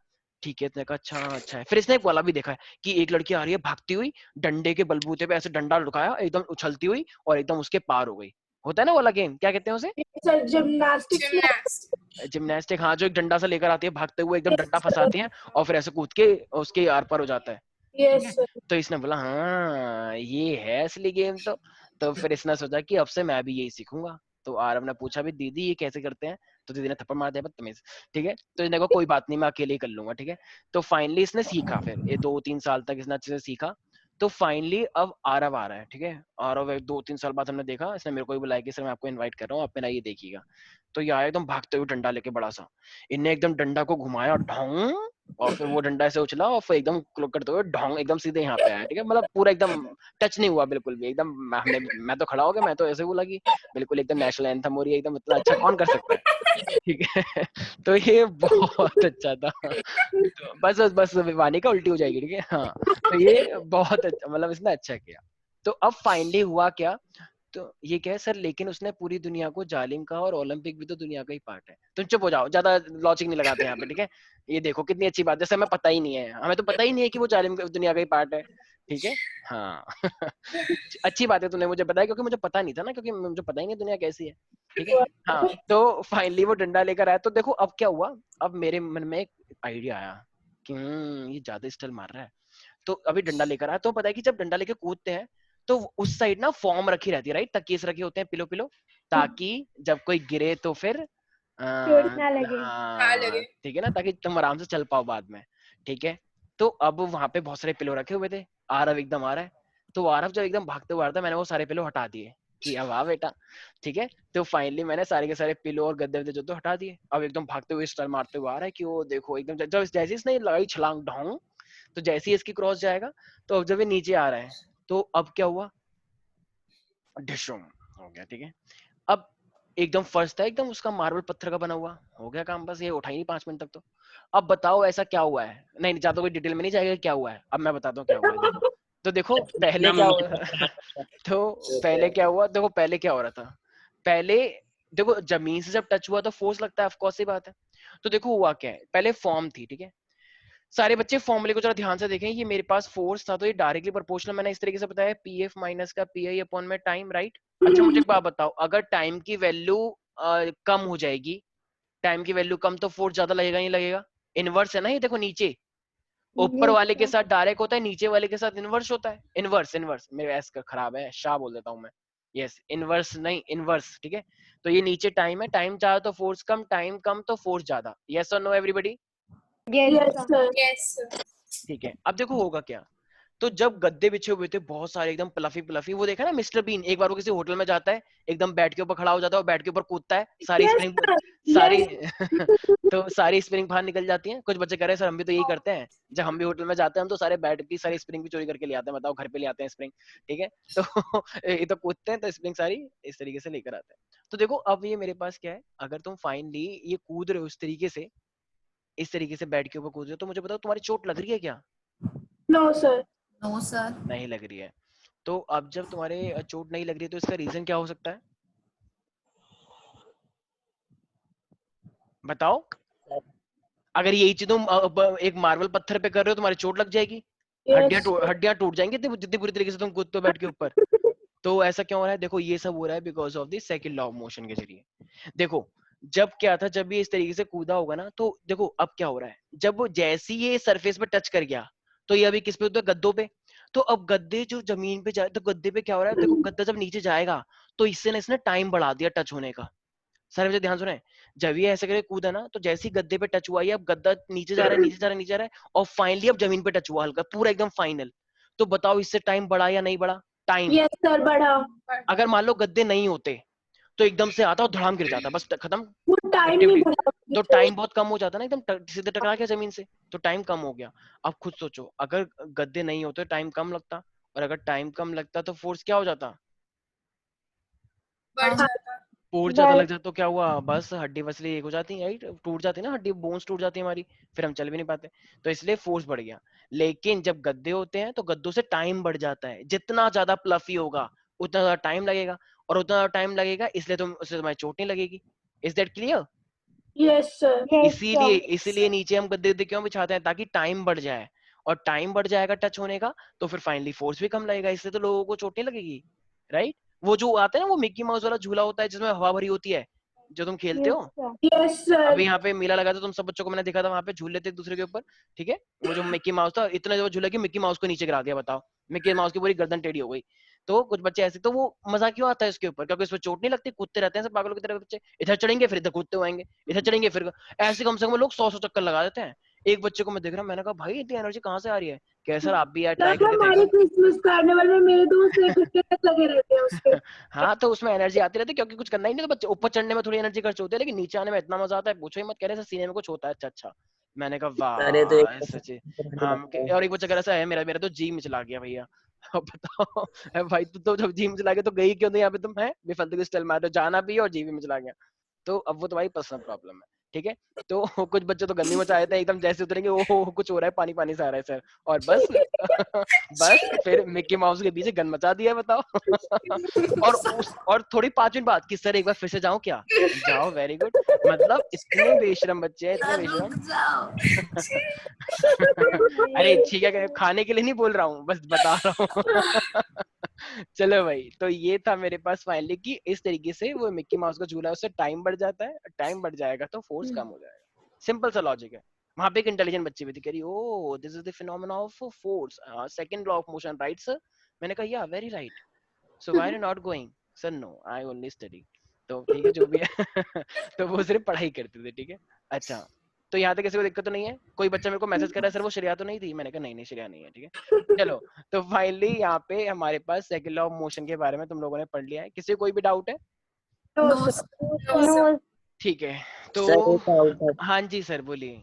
F: ठीक है, इसने कहा अच्छा अच्छा है। फिर इसने एक वाला भी देखा है कि एक लड़की आ रही है भागती हुई, डंडे के बलबूते पे ऐसे डंडा लुकाया, एकदम उछलती हुई और एकदम उसके पार हो गई। होता है ना वाला गेम, क्या कहते हैं उसे?
G: सर जिम्नास्टिक्स में
F: जिम्नास्टिक, हाँ, जो एक डंडा सा लेकर आती है भागते हुए, एकदम डंडा फंसाती है और फिर ऐसे कूद के उसके आर पार हो जाता है।
G: Yes sir.
F: तो इसने बोला हाँ ये है असली गेम। तो फिर इसने सोचा कि अब से मैं भी यही सीखूंगा। तो आरव ने पूछा भी दीदी ये कैसे करते हैं, तो दीदी ने थप्पड़ मार दिया बदतमीज, ठीक है। तो इसने कहा कोई बात नहीं मैं अकेले ही कर लूंगा, ठीक है। तो फाइनली इसने सीखा, फिर ये 2-3 साल तक इसने अच्छे से सीखा। तो फाइनली अब आरव आ रहा है, ठीक है। आरव 2-3 साल बाद हमने देखा, इसने मेरे को भी बुलाया कि सर मैं आपको इनवाइट कर रहा हूँ, आप मेरा ये देखिएगा। तो ये आया एकदम भागते हुए डंडा लेके बड़ा सा, इनने एकदम डंडा को घुमाया ढोंग, और फिर वो डंडा ऐसे उछला और फिर एकदम क्लोक करते हुए ढोंग एकदम सीधे यहाँ पे आया, ठीक है। मतलब पूरा एकदम टच नहीं हुआ बिल्कुल भी, एकदम मैं तो खड़ा हो गया, मैं तो ऐसे बोला कि बिल्कुल एकदम नेशनल एंथम हो रही है, एकदम इतना अच्छा कौन कर सकता है, ठीक है। तो ये बहुत अच्छा था। तो बस वानी का उल्टी हो जाएगी, ठीक है, हाँ। तो ये बहुत अच्छा, मतलब इसने अच्छा किया। तो अब फाइनली हुआ क्या, तो ये क्या है सर, लेकिन उसने पूरी दुनिया को जालिम कहा, और ओलंपिक भी तो दुनिया का ही पार्ट है। तुम चुप हो जाओ, ज्यादा लॉजिक नहीं लगाते यहाँ पे, ठीक है। ये देखो कितनी अच्छी बात है, जैसे हमें पता ही नहीं है, हमें तो पता ही नहीं है कि वो जालिम दुनिया का ही पार्ट है, ठीक है, हाँ। अच्छी बात है तुमने मुझे बताया, क्योंकि मुझे पता नहीं था ना, क्योंकि मुझे पता ही नहीं दुनिया कैसी है, ठीक है, हाँ। तो फाइनली वो डंडा लेकर आया। तो देखो अब क्या हुआ, अब मेरे मन में एक आइडिया आया कि ये ज्यादा स्टाइल मार रहा है। तो अभी डंडा लेकर आया, तो पता है कि जब डंडा लेकर कूदते हैं तो उस साइड ना फॉर्म रखी रहती है, राइट, तकिए से रखे होते हैं पिलो पिलो, ताकि जब कोई गिरे तो फिर
C: चोट ना लगे।
F: हाँ ठीक है ना, ताकि तुम आराम से चल पाओ बाद में, ठीक है। तो अब वहां पे बहुत सारे पिलो रखे हुए थे, आरव एकदम आ रहा है। तो आरव जब एकदम भागते हुए आ रहा था, मैंने वो सारे पिलो हटा दिए कि अब आ बेटा, ठीक है। तो फाइनली मैंने सारे के सारे पिलो और गद्दे जो तो हटा दिए। अब एकदम भागते हुए स्टाइल मारते हुए आ रहा है कि वो देखो एकदम, जब जैसे इसने लगाई छलांग ढोंग, तो जैसे ही इसकी क्रॉस जाएगा, तो अब जब ये नीचे आ रहा है, तो अब क्या हुआ, डिशुम हो गया, ठीक है। अब एकदम फर्श था, एकदम उसका मार्बल पत्थर का बना हुआ, हो गया काम, बस ये उठा ही नहीं 5 मिनट तक। तो अब बताओ ऐसा क्या हुआ है, नहीं नहीं ज्यादा कोई डिटेल में नहीं जाएगा क्या हुआ है, अब मैं बताता हूँ क्या हुआ है, देखो। तो देखो पहले क्या हुआ तो पहले क्या हुआ, देखो पहले क्या हो रहा था, पहले देखो जमीन से जब टच हुआ तो फोर्स लगता है, ऑफ कोर्स सी बात है। तो देखो हुआ क्या है, पहले फॉर्म थी, ठीक है। सारे बच्चे फॉर्मूले को जरा ध्यान से देखें, ये मेरे पास फोर्स था तो ये डायरेक्टली प्रोपोर्शनल, मैंने इस तरीके से बताया, पीएफ माइनस का पीआई अपॉन में टाइम, राइट। अच्छा मुझे एक बात बताओ, अगर टाइम की वैल्यू कम हो जाएगी, टाइम की वैल्यू कम, तो फोर्स ज्यादा लगेगा नहीं लगेगा, इनवर्स है ना ये, देखो नीचे ऊपर वाले के साथ डायरेक्ट होता है, नीचे वाले के साथ इनवर्स होता है, इनवर्स इनवर्स मेरे एस का खराब है, शाह बोल देता हूँ मैं, यस इनवर्स नहीं इनवर्स, ठीक है। तो ये नीचे टाइम है, टाइम ज्यादा तो फोर्स कम, टाइम कम तो फोर्स ज्यादा, यस और नो एवरीबॉडी,
G: यस सर।
F: ठीक है। अब देखो होगा क्या, तो जब गद्दे बिछे हुए थे बहुत सारे एकदम प्लफी प्लफी, वो देखा ना मिस्टर बीन, एक बार वो किसी होटल में जाता है, एकदम बेड के ऊपर खड़ा हो जाता है और बेड के ऊपर कूदता है, सारी
G: Yes,
F: स्प्रिंग
G: sir.
F: सारी
G: Yes.
F: तो सारी स्प्रिंग बाहर निकल जाती हैं। कुछ बच्चे कह रहे हैं सर हम भी तो यही करते हैं, जब हम भी होटल में जाते हैं हम तो सारे बेड की सारी स्प्रिंग भी चोरी करके ले आते हैं, बताओ घर पे ले आते हैं स्प्रिंग, ठीक है। तो ये तो कूदते हैं तो स्प्रिंग सारी इस तरीके से लेकर आते हैं। तो देखो अब ये मेरे पास क्या है, अगर तुम फाइनली ये कूद रहे हो इस तरीके से, इस तरीके से बेड के ऊपर कूद रहे हो, तो मुझे बताओ तुम्हारी चोट लग रही है क्या?
G: No, sir.
B: No sir.
F: नहीं लग रही है। तो अब जब तुम्हारे चोट नहीं लग रही है तो इसका रीजन क्या हो सकता है, बताओ। अगर यही चीज तुम एक मार्बल पत्थर पे कर रहे हो, तुम्हारी चोट लग जाएगी,
G: Yes.
F: हड्डियां टूट जाएंगी जितनी बुरी तरीके से तुम कूदते हो बेड के ऊपर। तो ऐसा क्यों हो रहा है, देखो ये सब हो रहा है because of the second law of motion के जरिए। देखो जब क्या था, जब ये इस तरीके से कूदा होगा ना, तो देखो अब क्या हो रहा है, जब वो जैसे ही ये सरफेस पे टच कर गया, तो ये अभी किस पे होता है, गद्दों पे। तो अब गद्दे जो जमीन पे जाए, तो गद्दे पे क्या हो रहा है, देखो गद्दा जब नीचे जाएगा तो इससे ना इसने टाइम बढ़ा दिया टच होने का। सारे बच्चे ध्यान सुने, जब ये ऐसे करके कूदा ना, तो जैसे ही गद्दे पे टच हुआ, ये अब गद्दा नीचे जा रहा है नीचे जा रहा है नीचे जा रहा है, और फाइनली अब जमीन पे टच हुआ हल्का, पूरा एकदम फाइनल। तो बताओ इससे टाइम बढ़ा या नहीं बढ़ा, टाइम।
G: Yes, sir. बढ़ा।
F: अगर मान लो गद्दे नहीं होते तो एकदम से आता और धड़ाम गिर जाता, बस खत्म
G: वो टाइम नहीं
F: एक्टिविटी।
G: बढ़ा।
F: तो टाइम बहुत कम हो जाता ना, एकदम सीधे टकरा गया जमीन से, तो टाइम कम हो गया। अब खुद सोचो, अगर गद्दे नहीं होते टाइम कम लगता, और अगर टाइम कम लगता तो फोर्स क्या हो जाता,
B: बढ़
F: पोर ज्यादा
C: बस
F: लग जाए तो क्या हुआ, बस हड्डी वसली एक हो जाती है, राइट, टूट जाती है ना हड्डी, बोन्स टूट जाती है हमारी, फिर हम चल भी नहीं पाते। तो इसलिए फोर्स बढ़ गया। लेकिन जब गद्दे होते हैं तो गद्दों से टाइम बढ़ जाता है, जितना ज्यादा प्लफी होगा उतना ज्यादा टाइम लगेगा, और उतना ज्यादा टाइम लगेगा इसलिए उससे तुम्हारी चोट नहीं लगेगी। Is that clear?
G: Yes, sir.
C: yes
F: इसीलिए
C: sir.
F: इसीलिए नीचे हम गद्दे क्यों बिछाते हैं, ताकि टाइम बढ़ जाए, और टाइम बढ़ जाएगा टच होने का तो फिर फाइनली फोर्स भी कम लगेगा, इसलिए तो लोगों को चोट नहीं लगेगी, राइट। वो जो आता है ना वो मिक्की माउस वाला झूला होता है जिसमें हवा भरी होती है, जो तुम खेलते
C: Yes
F: हो।
C: sir.
G: Yes,
F: अभी
G: sir.
F: यहाँ पे मेला लगा था, तुम सब बच्चों को मैंने देखा था वहां पे झूल लेते एक दूसरे के ऊपर, ठीक है। वो जो मिक्की माउस था इतना जो झूला कि मिक्की माउस को नीचे गिरा दिया, बताओ, मिक्की माउस की पूरी गर्दन टेढ़ी हो गई। तो कुछ बच्चे ऐसे, तो वो मजा क्यों आता है इसके ऊपर, क्योंकि इसमें चोट नहीं लगती, कूदते रहते हैं सब पागलों की तरह बच्चे, इधर चढ़ेंगे फिर इधर कूदते हुएंगे, इधर चढ़ेंगे फिर, ऐसे कम से कम लोग 100 चक्कर लगा देते हैं। एक बच्चे को मैं देख रहा हूँ, मैंने कहा भाई इतनी एनर्जी कहाँ से आ रही है, कह सर आप भी यार ट्राई
G: सर
F: करके
G: हमारे
F: देखो।
G: क्रिसमस कार्निवल में मेरे दोस्त 1 घंटे तक लगे रहते हैं उस पे।
F: हाँ तो उसमें एनर्जी आती रहती है, क्योंकि कुछ करना ही नहीं, तो बच्चे ऊपर चढ़ने में थोड़ी एनर्जी खर्च होती है, लेकिन नीचे आने में इतना मजा आता है, पूछो ही मत, कह रहे सीने में कुछ होता है। अच्छा अच्छा, मैंने कहा
D: अरे तो
F: वाह
D: एक
F: सच्ची। हाँ और एक बच्चा कह रहा है मेरा मेरा तो जी मिचला गया भैया। अब बताओ भाई तो जब जी मिचला गया तो गई क्यों नहीं यहाँ पे तुम, है बेफालतू की स्टाइल मार रहे हो, जाना भी है और जी भी मिचला गया। तो अब वो तुम्हारी पर्सनल प्रॉब्लम है, ठीक है। तो कुछ बच्चे तो गंदी मचा देते हैं एकदम, जैसे उतरेंगे ओहो कुछ हो रहा है, पानी पानी से आ रहा है सर, और बस बस फिर मिक्की माउस के पीछे गन मचा दिया, बताओ। और थोड़ी 5 मिनट बाद कि सर एक बार फिर से जाऊं क्या, जाओ, वेरी गुड। मतलब इतने बेशरम बच्चे हैं, इतने
B: सर
F: बेशरम।
B: रुक जाओ।
F: अरे ठीक है, खाने के लिए नहीं बोल रहा हूँ, बस बता रहा हूँ। चलो भाई, तो ये था मेरे पास फाइनली कि इस तरीके से वो मिक्की माउस का झूला है, उससे टाइम बढ़ जाता है, टाइम बढ़ जाएगा तो फोर्स कम हो जाएगा, सिंपल सा लॉजिक है। वहां पे एक इंटेलिजेंट बच्ची भी थी, कह रही oh this is the phenomena of force, second law of motion, right sir. मैंने कहा yeah very right, so why are you not going, sir no I only study. तो ठीक है जो भी है। तो वो सिर्फ पढ़ाई करते थे, ठीक है। अच्छा, तो यहाँ तक किसी को दिक्कत तो नहीं है, कोई बच्चा मेरे को मैसेज कर रहा है सर वो श्रेया तो नहीं थी, मैंने कहा नहीं नहीं श्रेया नहीं है, ठीक है। चलो, तो फाइनली यहाँ पे हमारे पास सेकंड लॉ ऑफ मोशन के बारे में तुम लोगों ने पढ़ लिया है, किसी को कोई भी डाउट है?
G: No,
B: no
G: sir.
C: No
F: ठीक है, तो
D: सर एक डाउट है
F: हाँ जी सर बोलिए।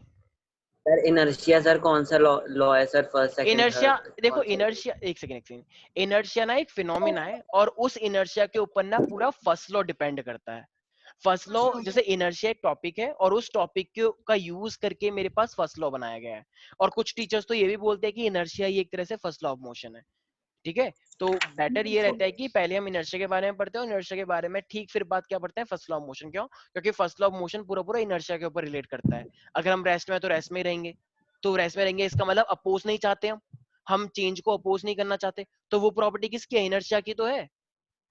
D: सर, इनर्शिया सर कौन सा लॉ लॉ है sir, first second
F: inertia,
D: third
F: देखो
D: कौन सा?
F: इनर्शिया, एक सेकंड, इनर्शिया ना एक फिनोमिना है, और उस इनर्शिया के ऊपर ना पूरा फर्स्ट लॉ डिपेंड करता है। फर्स्ट लॉ जैसे इनर्शिया एक टॉपिक है, और उस टॉपिक का यूज करके मेरे पास फर्स्ट लॉ बनाया गया है। और कुछ टीचर्स तो ये भी बोलते हैं कि इनर्शिया ही एक तरह से फर्स्ट लॉ ऑफ मोशन है, ठीक है। तो बेटर ये रहता है कि पहले हम इनर्शिया के बारे में पढ़ते हैं, और इनर्शिया के बारे में ठीक फिर बात क्या पढ़ते हैं, फर्स्ट लॉ ऑफ मोशन। क्यों? क्योंकि फर्स्ट लॉ ऑफ मोशन पूरा पूरा इनर्शिया के ऊपर रिलेट करता है। अगर हम रेस्ट में तो रेस्ट में ही रहेंगे, तो रेस्ट में रहेंगे इसका मतलब अपोज नहीं चाहते हम चेंज को अपोज नहीं करना चाहते, तो वो प्रॉपर्टी किसकी है, इनर्शिया की तो है,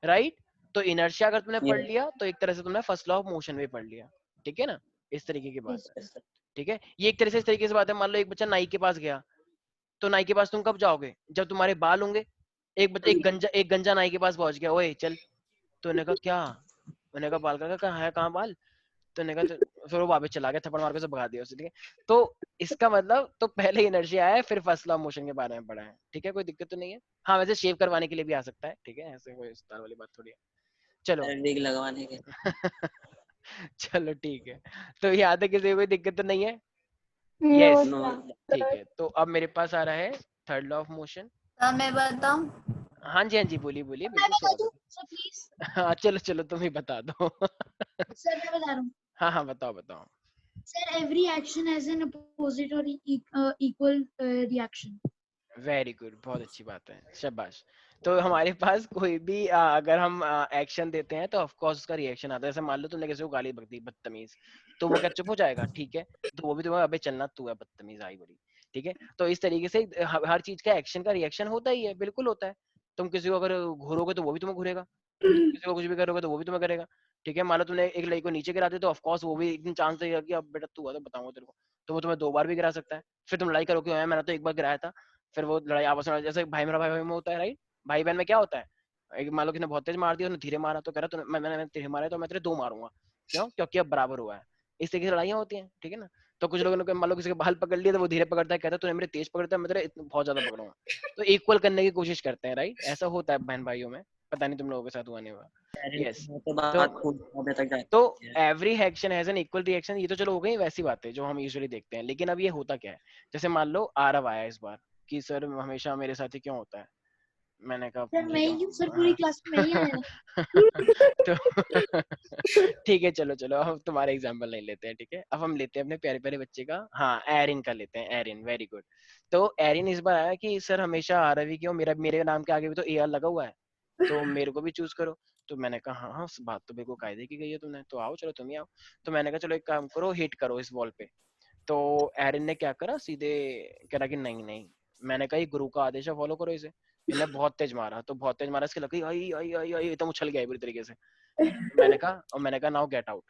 F: राइट। तो इनर्शिया अगर तुमने पढ़ लिया तो एक तरह से तुमने फर्स्ट लॉ ऑफ मोशन भी पढ़ लिया, ठीक है ना। इस तरीके की बात है, ठीक है। ये एक तरह से इस तरीके से बात है, मान लो एक बच्चा नाई के पास गया, तो नाई के पास तुम कब जाओगे, जब तुम्हारे बाल होंगे। एक गंजा नाई के पास पहुंच गया, ओए चल, तो उन्होंने कहा क्या, मैंने कहा बाल का कहाँ है, कहाँ बाल, तो उन्होंने कहा तो फिर वो वापस चला गया, थप्पड़ मार के उसे भगा दिया उसे, ठीक है। तो इसका मतलब तो पहले इनर्शिया है फिर फर्स्ट लॉ ऑफ मोशन के बारे में पढ़ा है, ठीक है, कोई दिक्कत तो नहीं है। हाँ वैसे शेव करवाने के लिए भी आ सकता है, ठीक है, ऐसे कोई उस्ताद वाली बात थोड़ी है। चलो
D: विग लगवाने के।
F: चलो ठीक है, तो यहाँ तक किसी को कोई दिक्कत तो नहीं है?
C: no
F: yes,
D: no
C: sir.
F: ठीक है। तो अब मेरे पास आ रहा है third law of motion.
B: Sir मैं बताऊं?
F: हाँ जी हाँ जी, बोलिए बोलिए,
E: मैं
F: बिल्कुल
E: बता
F: स्वागत
E: दूं
F: है।
E: Sir please?
F: हाँ चलो चलो तुम ही बता दो।
E: सर मैं बता रहा हूँ।
F: हाँ हाँ बताओ बताओ।
E: Sir every action has an opposite और इक्वल रिएक्शन।
F: वेरी गुड, बहुत अच्छी बात है, शाबाश। तो हमारे पास कोई भी अगर हम एक्शन देते हैं तो ऑफ कोर्स उसका रिएक्शन आता है। जैसे मान लो तुमने किसी को गाली बक दी, बदतमीज, तो वो क्या चुप हो जाएगा, ठीक है, तो वो भी तुम्हें अबे चलना तू है बदतमीज आई बड़ी, ठीक है। तो इस तरीके से हर चीज का एक्शन का रिएक्शन होता ही है, बिल्कुल होता है। तुम किसी को अगर घूरोगे तो वो भी तुम्हें घूरेगा, किसी को कुछ भी करोगे तो वो भी तुम्हें करेगा, ठीक है। मान लो तुमने एक लड़की को नीचे गिरा दे तो ऑफ कोर्स वो भी एक चांस देगा कि अब बेटा तू है तो बताऊंगा तेरे को, तो वो तुम्हें 2 बार भी गिरा सकता है। फिर तुम लड़ाई करोगे, मैंने तो एक बार गिराया था, फिर वो लड़ाई आपस में, जैसे भाई मेरा भाई भाई में होता है, राइट। भाई बहन में क्या होता है, एक मान लो किसने बहुत तेज मार दिया, उसने धीरे मारा, तो कह रहा मैंने तेरे मारा तो मैं तेरे 2 मारूंगा, क्यों, क्योंकि अब बराबर हुआ है। इस तरीके से लड़ाइयाँ होती हैं, ठीक है ना। तो कुछ लोगों ने मान लो किसी के बाल पकड़ लिए तो वो धीरे पकड़ता है, कहता है तूने मेरे तेज पकड़ता है, मैं तेरे बहुत ज्यादा पकड़ूंगा, तो इक्वल करने की कोशिश करते हैं, राइट। ऐसा होता है बहन भाइयों में, पता नहीं तुम लोगों के साथ हुआ नहीं हुआ। यस,
D: तो बात खूब हद तक जाती
F: तो
D: है।
F: Every action has an equal reaction, ये तो चलो हो गई वैसी बातें जो हम यूजुअली देखते हैं। लेकिन अब ये होता क्या है, जैसे मान लो आरव आया इस बार कि सर हमेशा मेरे साथ ही क्यों होता है, मैंने कहा
E: सर मैं
F: ये
E: ही हूँ सर,
F: तो
E: पूरी क्लास में मैं ही आया।
F: तो ठीक है, चलो चलो अब तुम्हारा एग्जांपल नहीं लेते हैं, ठीक है। अब हम लेते हैं अपने प्यारे प्यारे बच्चे का, हाँ एरिन का लेते हैं। Erin, very good. तो एरिन इस बार आया कि सर हमेशा आरवी क्यों, मेरे नाम के आगे भी तो एआर लगा हुआ है, तो मेरे को भी चूज करो। तो मैंने कहा हाँ हाँ, बात तो बिल्कुल कायदे की गई है तुमने, तो आओ चलो तुम ही आओ। तो मैंने कहा चलो एक काम करो, हिट करो इस वॉल पे। तो एरिन ने क्या करा, सीधे कह रहा कि नहीं नहीं। मैंने कहा ये गुरु का आदेश है, फॉलो करो इसे। इन्हें बहुत तेज मारा, तो बहुत तेज मारा, इसके लग गई आई आई आई आई, एकदम उछल गया बुरी तरीके से। मैंने कहा नाउ गेट आउट।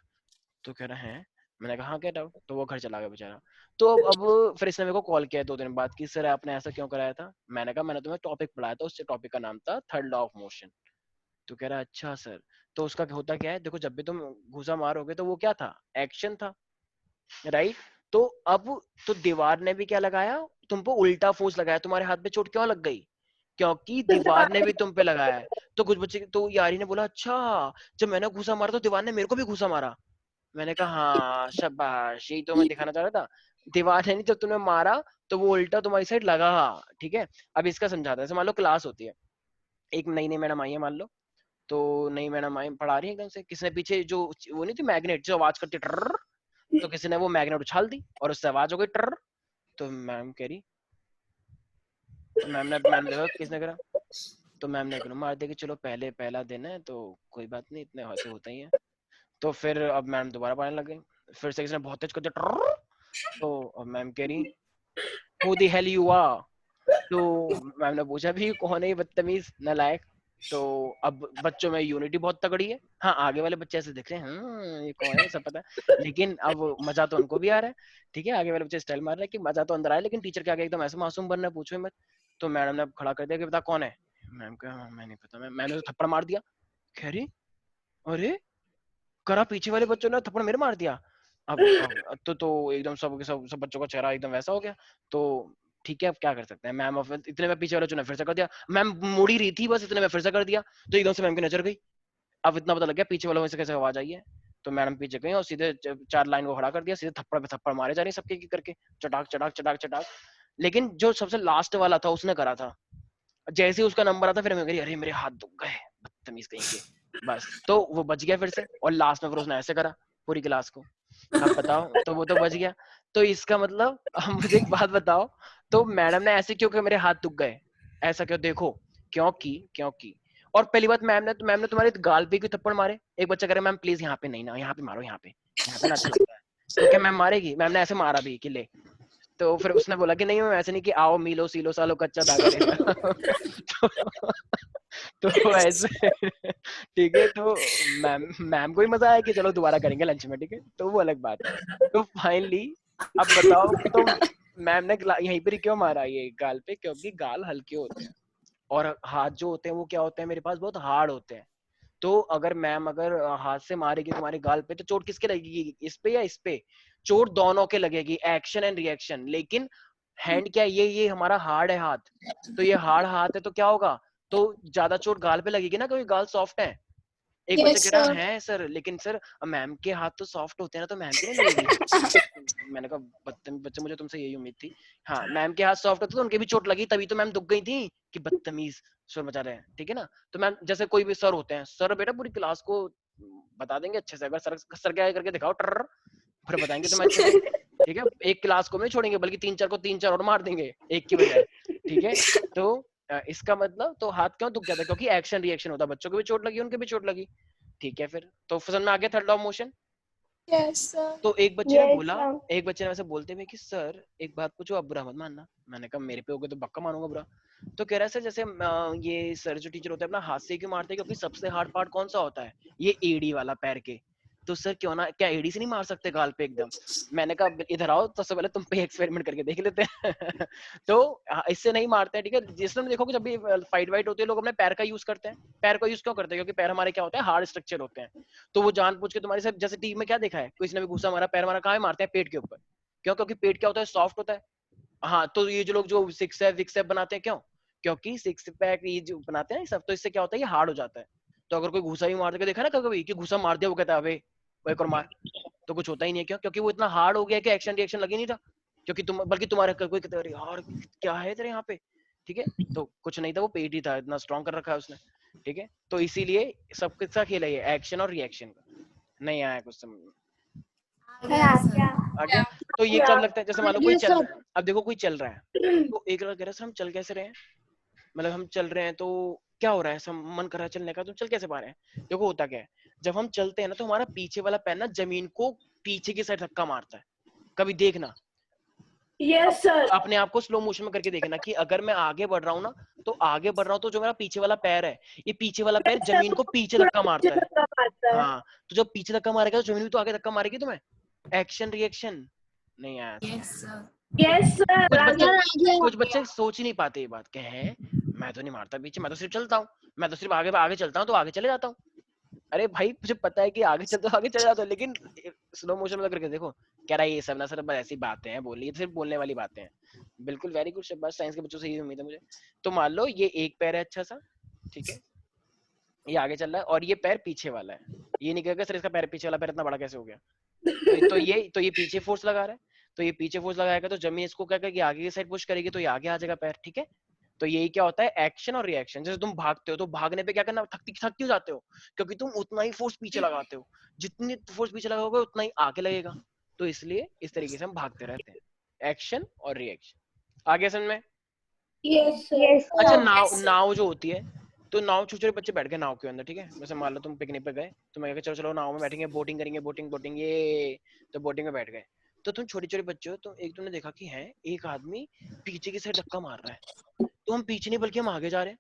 F: तो कह रहा है, मैंने कहा हाँ गेट आउट। तो वो घर चला गया बेचारा। तो अब फिर इसने मेरे को कॉल किया 2 दिन बाद कि सर आपने ऐसा क्यों कराया था। मैंने कहा मैंने तुम्हें टॉपिक पढ़ाया था, उस टॉपिक का नाम था थर्ड लॉ ऑफ मोशन। तो कह रहा अच्छा सर। तो उसका होता क्या है, देखो जब भी तुम घुसा मारोगे तो वो क्या था, एक्शन था, राइट। तो अब तो दीवार ने भी क्या लगाया, तुम पे उल्टा फोर्स लगाया। तुम्हारे हाथ पे चोट क्यों लग गई, क्योंकि दीवार ने भी तुम पे लगाया है। तो कुछ बच्चे, तो यारी ने बोला अच्छा, जब मैंने घुसा मारा तो दीवार ने मेरे को भी घुसा मारा। मैंने कहा हाँ शाबाश, यही तो मैं दिखाना चाह रहा था। दीवार ने नहीं, जब तुमने मारा तो वो उल्टा तुम्हारी साइड लगा, ठीक है। अब इसका समझाता है, जैसे मान लो क्लास होती है, एक नई नई मैडम आई है मान लो। तो नई मैडम आई, पढ़ा रही है एकदम से, किसी ने पीछे जो वो नहीं थी मैग्नेट जो आवाज करती ट्रर, तो किसी ने वो मैग्नेट उछाल दी और उससे आवाज हो गई ट्रर। तो मैम कह रही, तो मैम देखा किसने करा। तो मैम ने मार दिया कि चलो पहला दिन है तो कोई बात नहीं, इतने हाथ से होता ही है। तो फिर अब मैम दोबारा पढ़ने लग गई, फिर से किसी ने बहुत तेज कर दिया ट्रर। तो अब मैम कह रही who the hell you are. तो मैम ने पूछा भी कौन है ये बदतमीज नालायक। तो अब बच्चों में यूनिटी बहुत तगड़ी है, हाँ आगे वाले बच्चे ऐसे देख रहे हैं हाँ ये कौन है सब पता है, लेकिन अब मजा तो उनको भी आ रहा है, ठीक है। आगे वाले बच्चे स्टाइल मार रहे हैं कि मजा तो अंदर आया, लेकिन टीचर के आगे एकदम ऐसे मासूम बनना है, पूछो ही मत। तो मैडम ने खड़ा कर दिया कि बता कौन है। मैम कहा मैं नहीं पता, मैंने तो थप्पड़ मार दिया। कह रही अरे, करा पीछे वाले बच्चों ने थप्पड़ मेरे मार दिया। अब तो एकदम सब बच्चों का चेहरा एकदम वैसा हो गया। तो ठीक है अब क्या कर सकते हैं मैम, इतने में पीछे वाले बच्चों ने फिर से कर दिया। मैम मुड़ी रही थी बस, इतने में फिर से कर दिया। तो एकदम से मैम की नजर गई, अब इतना पता लग गया पीछे वालों में से कैसे आवाज आई है। तो मैडम पीछे गई और सीधे 4 लाइन को खड़ा कर दिया, सीधे थप्पड़ पे थप्पड़ मारे जा रहे सबके करके, चटाक चटाक चटाक चटाक। लेकिन जो सबसे लास्ट वाला था उसने करा था, जैसे ही उसका नंबर आता फिर मैं कह रही अरे मेरे हाथ दुख गए, बदतमीज कहीं के। बस तो वो बच गया फिर से, और लास्ट में फिर उसने ऐसे करा पूरी क्लास को। अब बताओ, तो वो तो बच गया। तो इसका मतलब अब मुझे एक बात बताओ, तो मैडम ने ऐसे क्यों कि मेरे हाथ दुख गए, ऐसा क्यों, देखो क्योंकि और पहली बात मैम ने तुम्हारे गाल पे क्यों थप्पड़ मारे। एक बच्चा कह रहा मैम प्लीज यहाँ पे नहीं ना, यहाँ पे मारो, यहाँ पे ना अच्छा लगता है। तो क्या मैम मारेगी, मैम ने ऐसे मारा भी कि ले। तो फिर उसने बोला कि नहीं मैम ऐसे नहीं, कि आओ मिलो सीलो सालो कच्चा धागा रेला। तो ऐसे ठीक है। तो मैम को ही मजा आया कि चलो दोबारा करेंगे लंच में, ठीक है, तो वो अलग बात है। तो फाइनली अब बताओ कि तो मैम ने यहीं पर क्यों मारा ये गाल पे, क्योंकि गाल हल्के होते हैं और हाथ जो होते हैं वो क्या होते हैं मेरे पास, बहुत हार्ड होते हैं। तो अगर मैम अगर हाथ से मारेगी तुम्हारे गाल पे तो चोट किसके लगेगी, इस पे या इस पे, चोट दोनों के लगेगी, एक्शन एंड रिएक्शन। लेकिन हैंड क्या है, ये हमारा हार्ड है हाथ, तो ये हार्ड हाथ है तो क्या होगा, तो ज्यादा चोट गाल पे लगेगी ना, क्योंकि गाल सॉफ्ट है। एक बच्चा कह रहा है सर, लेकिन सर मैम के हाथ तो सॉफ्ट होते हैं ना, तो मैम की नहीं लगेगी। मैंने कहा बदतमीज बच्चे, मुझे तुमसे यही उम्मीद थी। हाँ मैम के हाथ सॉफ्ट होते तो उनके भी चोट लगी, तभी तो मैम दुख गई थी कि बदतमीज शोर मचा रहे हैं, ठीक है ना। तो मैम जैसे कोई भी सर होते हैं, सर बेटा पूरी क्लास को बता देंगे अच्छे से, अगर सर के आगे करके दिखाओ ट्र, फिर बताएंगे तुम्हें अच्छे से, ठीक है। एक क्लास को नहीं छोड़ेंगे, बल्कि 3-4 को 3-4 और मार देंगे एक की बजाय, ठीक है। तो इसका मतलब तो हाथ क्यों दुख जाता है, क्योंकि एक्शन रिएक्शन होता है, बच्चों को भी चोट लगी उनके भी चोट लगी, ठीक है। फिर तो समझ में आ गया third law of motion.
B: Yes, sir.
F: तो एक बच्चे ने
C: Yes,
F: बोला,
C: sir.
F: एक बच्चे ने वैसे बोलते हुए कि सर एक बात पूछो, आप बुरा मत मानना। मैंने कहा मेरे पे हो गए तो पक्का मानूंगा बुरा। तो कह रहा है सर जैसे ये सर जो टीचर होते हैं अपना हाथ से क्यों मारते हैं, क्योंकि सबसे हार्ड पार्ट कौन सा होता है, ये एड़ी वाला पैर के। तो सर क्यों ना, क्या एड़ी से नहीं मार सकते गाल पे एकदम। मैंने कहा इधर आओ, तो सबसे पहले तुम पे एक्सपेरिमेंट करके देख लेते हैं। तो इससे नहीं मारते हैं, ठीक है। जिसमें देखो कि जब भी फाइट वाइट होती है लोग अपने पैर का यूज करते हैं। पैर का यूज क्यों करते हैं, क्योंकि पैर हमारे क्या होते हैं, हार्ड स्ट्रक्चर होते हैं। तो वो जानबूझ के तुम्हारे साथ, जैसे टीम में क्या देखा है, किसी ने भी घुसा मारा पैर मारा, कहाँ मारते हैं, पेट के ऊपर। क्यों, क्योंकि पेट क्या होता है, सॉफ्ट होता है। हाँ तो ये जो लोग जो 6 बनाते हैं, क्यों, क्योंकि 6 पैक ये जो बनाते हैं सब, तो इससे क्या होता है, ये हार्ड हो जाता है। तो अगर कोई घुसा भी मार दे, देखा ना कभी कि घुसा मार दिया, वो कहता है अबे वो एक और मार, तो कुछ होता ही नहीं है। क्यों, क्योंकि वो इतना हार्ड हो गया कि एक्शन रिएक्शन लगी नहीं था। क्योंकि तुम, बल्कि तुम्हारे कोई कहता है यार क्या है तेरे यहाँ पे, ठीक है, तो कुछ नहीं था, वो पेट ही था, इतना स्ट्रॉन्ग कर रखा है उसने, ठीक है। तो इसीलिए सब किसका खेल है ये, एक्शन और रिएक्शन का। नहीं आया कुछ समझ में?
B: आ गया सर।
F: आ गया? तो ये कब लगता है, जैसे मान लो कोई चल रहा है, अब देखो कोई चल रहा है, तो एक लड़का कह रहा है सर हम चल कैसे रहे हैं, मतलब हम चल रहे हैं तो क्या हो रहा है, सब मन कर रहा है चलने का, तो चल कैसे पा रहे हैं। देखो होता क्या है, जब हम चलते हैं ना तो हमारा पीछे वाला पैर ना जमीन को पीछे की साइड धक्का मारता है। कभी देखना,
G: यस सर।
F: अपने आप को स्लो मोशन में करके देखना कि अगर मैं आगे बढ़ रहा हूँ ना, तो आगे बढ़ रहा हूँ तो जो मेरा पीछे वाला पैर है, ये पीछे वाला पैर जमीन को पीछे धक्का मारता है। हाँ, तो जब पीछे धक्का मारेगा तो जमीन भी तो आगे धक्का मारेगी तुम्हें। एक्शन रिएक्शन नहीं आया।
B: Yes sir.
G: Yes sir.
F: कुछ बच्चे सोच ही नहीं पाते ये बात, कहे मैं तो नहीं मारता पीछे, मैं तो सिर्फ चलता हूँ, मैं तो सिर्फ आगे आगे चलता हूँ तो आगे चले जाता हूँ। अरे भाई मुझे पता है कि आगे चलते हो आगे चले जाते हो, लेकिन स्लो मोशन में करके देखो, कह रहा है ये सब ना सर बस ऐसी बातें हैं, बोलिए सिर्फ बोलने वाली बातें हैं। बिल्कुल वेरी गुड शाबाश, साइंस के बच्चों से यही उम्मीद है मुझे। तो मान लो ये एक पैर है अच्छा सा, ठीक है, ये आगे चल रहा है और ये पैर पीछे वाला है, ये नहीं कहेगा सर इसका पैर पीछे वाला पैर इतना बड़ा कैसे हो गया, तो ये पीछे फोर्स लगा रहा है, तो ये पीछे फोर्स लगाएगा तो जमीन इसको क्या करेगी, आगे की साइड पुश करेगी, तो ये आगे आ जाएगा पैर, ठीक है। तो यही क्या होता है, एक्शन और रिएक्शन। जैसे तुम भागते हो तो भागने पे क्या करना, थक क्यों जाते हो, क्योंकि तुम उतना ही फोर्स पीछे लगाते हो, जितनी फोर्स पीछे लगाओगे उतना ही आगे लगेगा, तो इसलिए इस तरीके से हम भागते रहते हैं, एक्शन और रिएक्शन। आगे समझ में?
G: Yes
C: Yes,
G: sir.
F: अच्छा,
C: sir.
F: नाव जो होती है, तो नाव छोटे छोटे बच्चे बैठ गए नाव के अंदर, ठीक है। जैसे मान लो तुम पिकनिक पे गए, तो मैं चलो चलो नाव में बैठेंगे, बोटिंग करेंगे, बोटिंग ये, तो बोटिंग में बैठ गए, तो तुम छोटे छोटे बच्चे हो, तो एक तुमने देखा कि है एक आदमी पीछे की साइड धक्का मार रहा है, तो हम पीछे नहीं बल्कि हम आगे जा रहे हैं,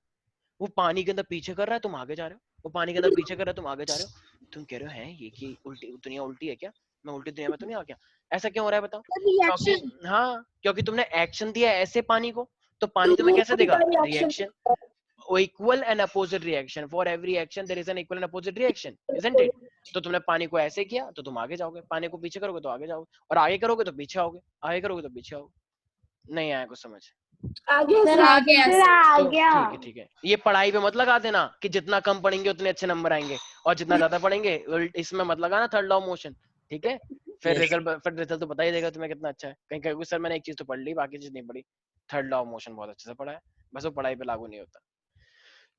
F: वो पानी के अंदर पीछे कर रहा है, तुम आगे जा रहे हो, वो पानी के अंदर पीछे कर रहा है, तुम आगे जा रहे हो, तुम कह रहे हो है ये की उल्टी दुनिया उल्टी है क्या, मैं उल्टी दुनिया में तो नहीं आ गया, ऐसा क्यों हो रहा है बताओ? क्योंकि हाँ, क्योंकि तुमने एक्शन दिया ऐसे पानी को, तो पानी तुम्हें कैसे देगा, reaction. Equal and opposite reaction, for every action there is an equal and opposite reaction, isn't it? तो तुमने पानी को ऐसे किया तो तुम आगे जाओगे, पानी को पीछे करोगे तो आगे जाओगे, और आगे करोगे तो पीछे आओगे, आगे करोगे तो पीछे आओगे। नहीं आया कुछ समझ?
G: आगे
C: Sir,
G: सर।
C: आ गया.
F: ठीक है, ये पढ़ाई पे मत लगा देना कि जितना कम पढ़ेंगे उतने अच्छे नंबर आएंगे, और जितना ज्यादा पढ़ेंगे इसमें मत लगाना थर्ड लॉ ऑफ मोशन, ठीक है। फिर रिजल्ट तो बता ही देगा तुम्हें कितना अच्छा है। कहीं कहीं सर मैंने एक चीज तो पढ़ ली, बाकी चीज नहीं पढ़ी, थर्ड लॉ ऑफ मोशन बहुत अच्छे से पढ़ा है, बस वो पढ़ाई पे लागू नहीं होता।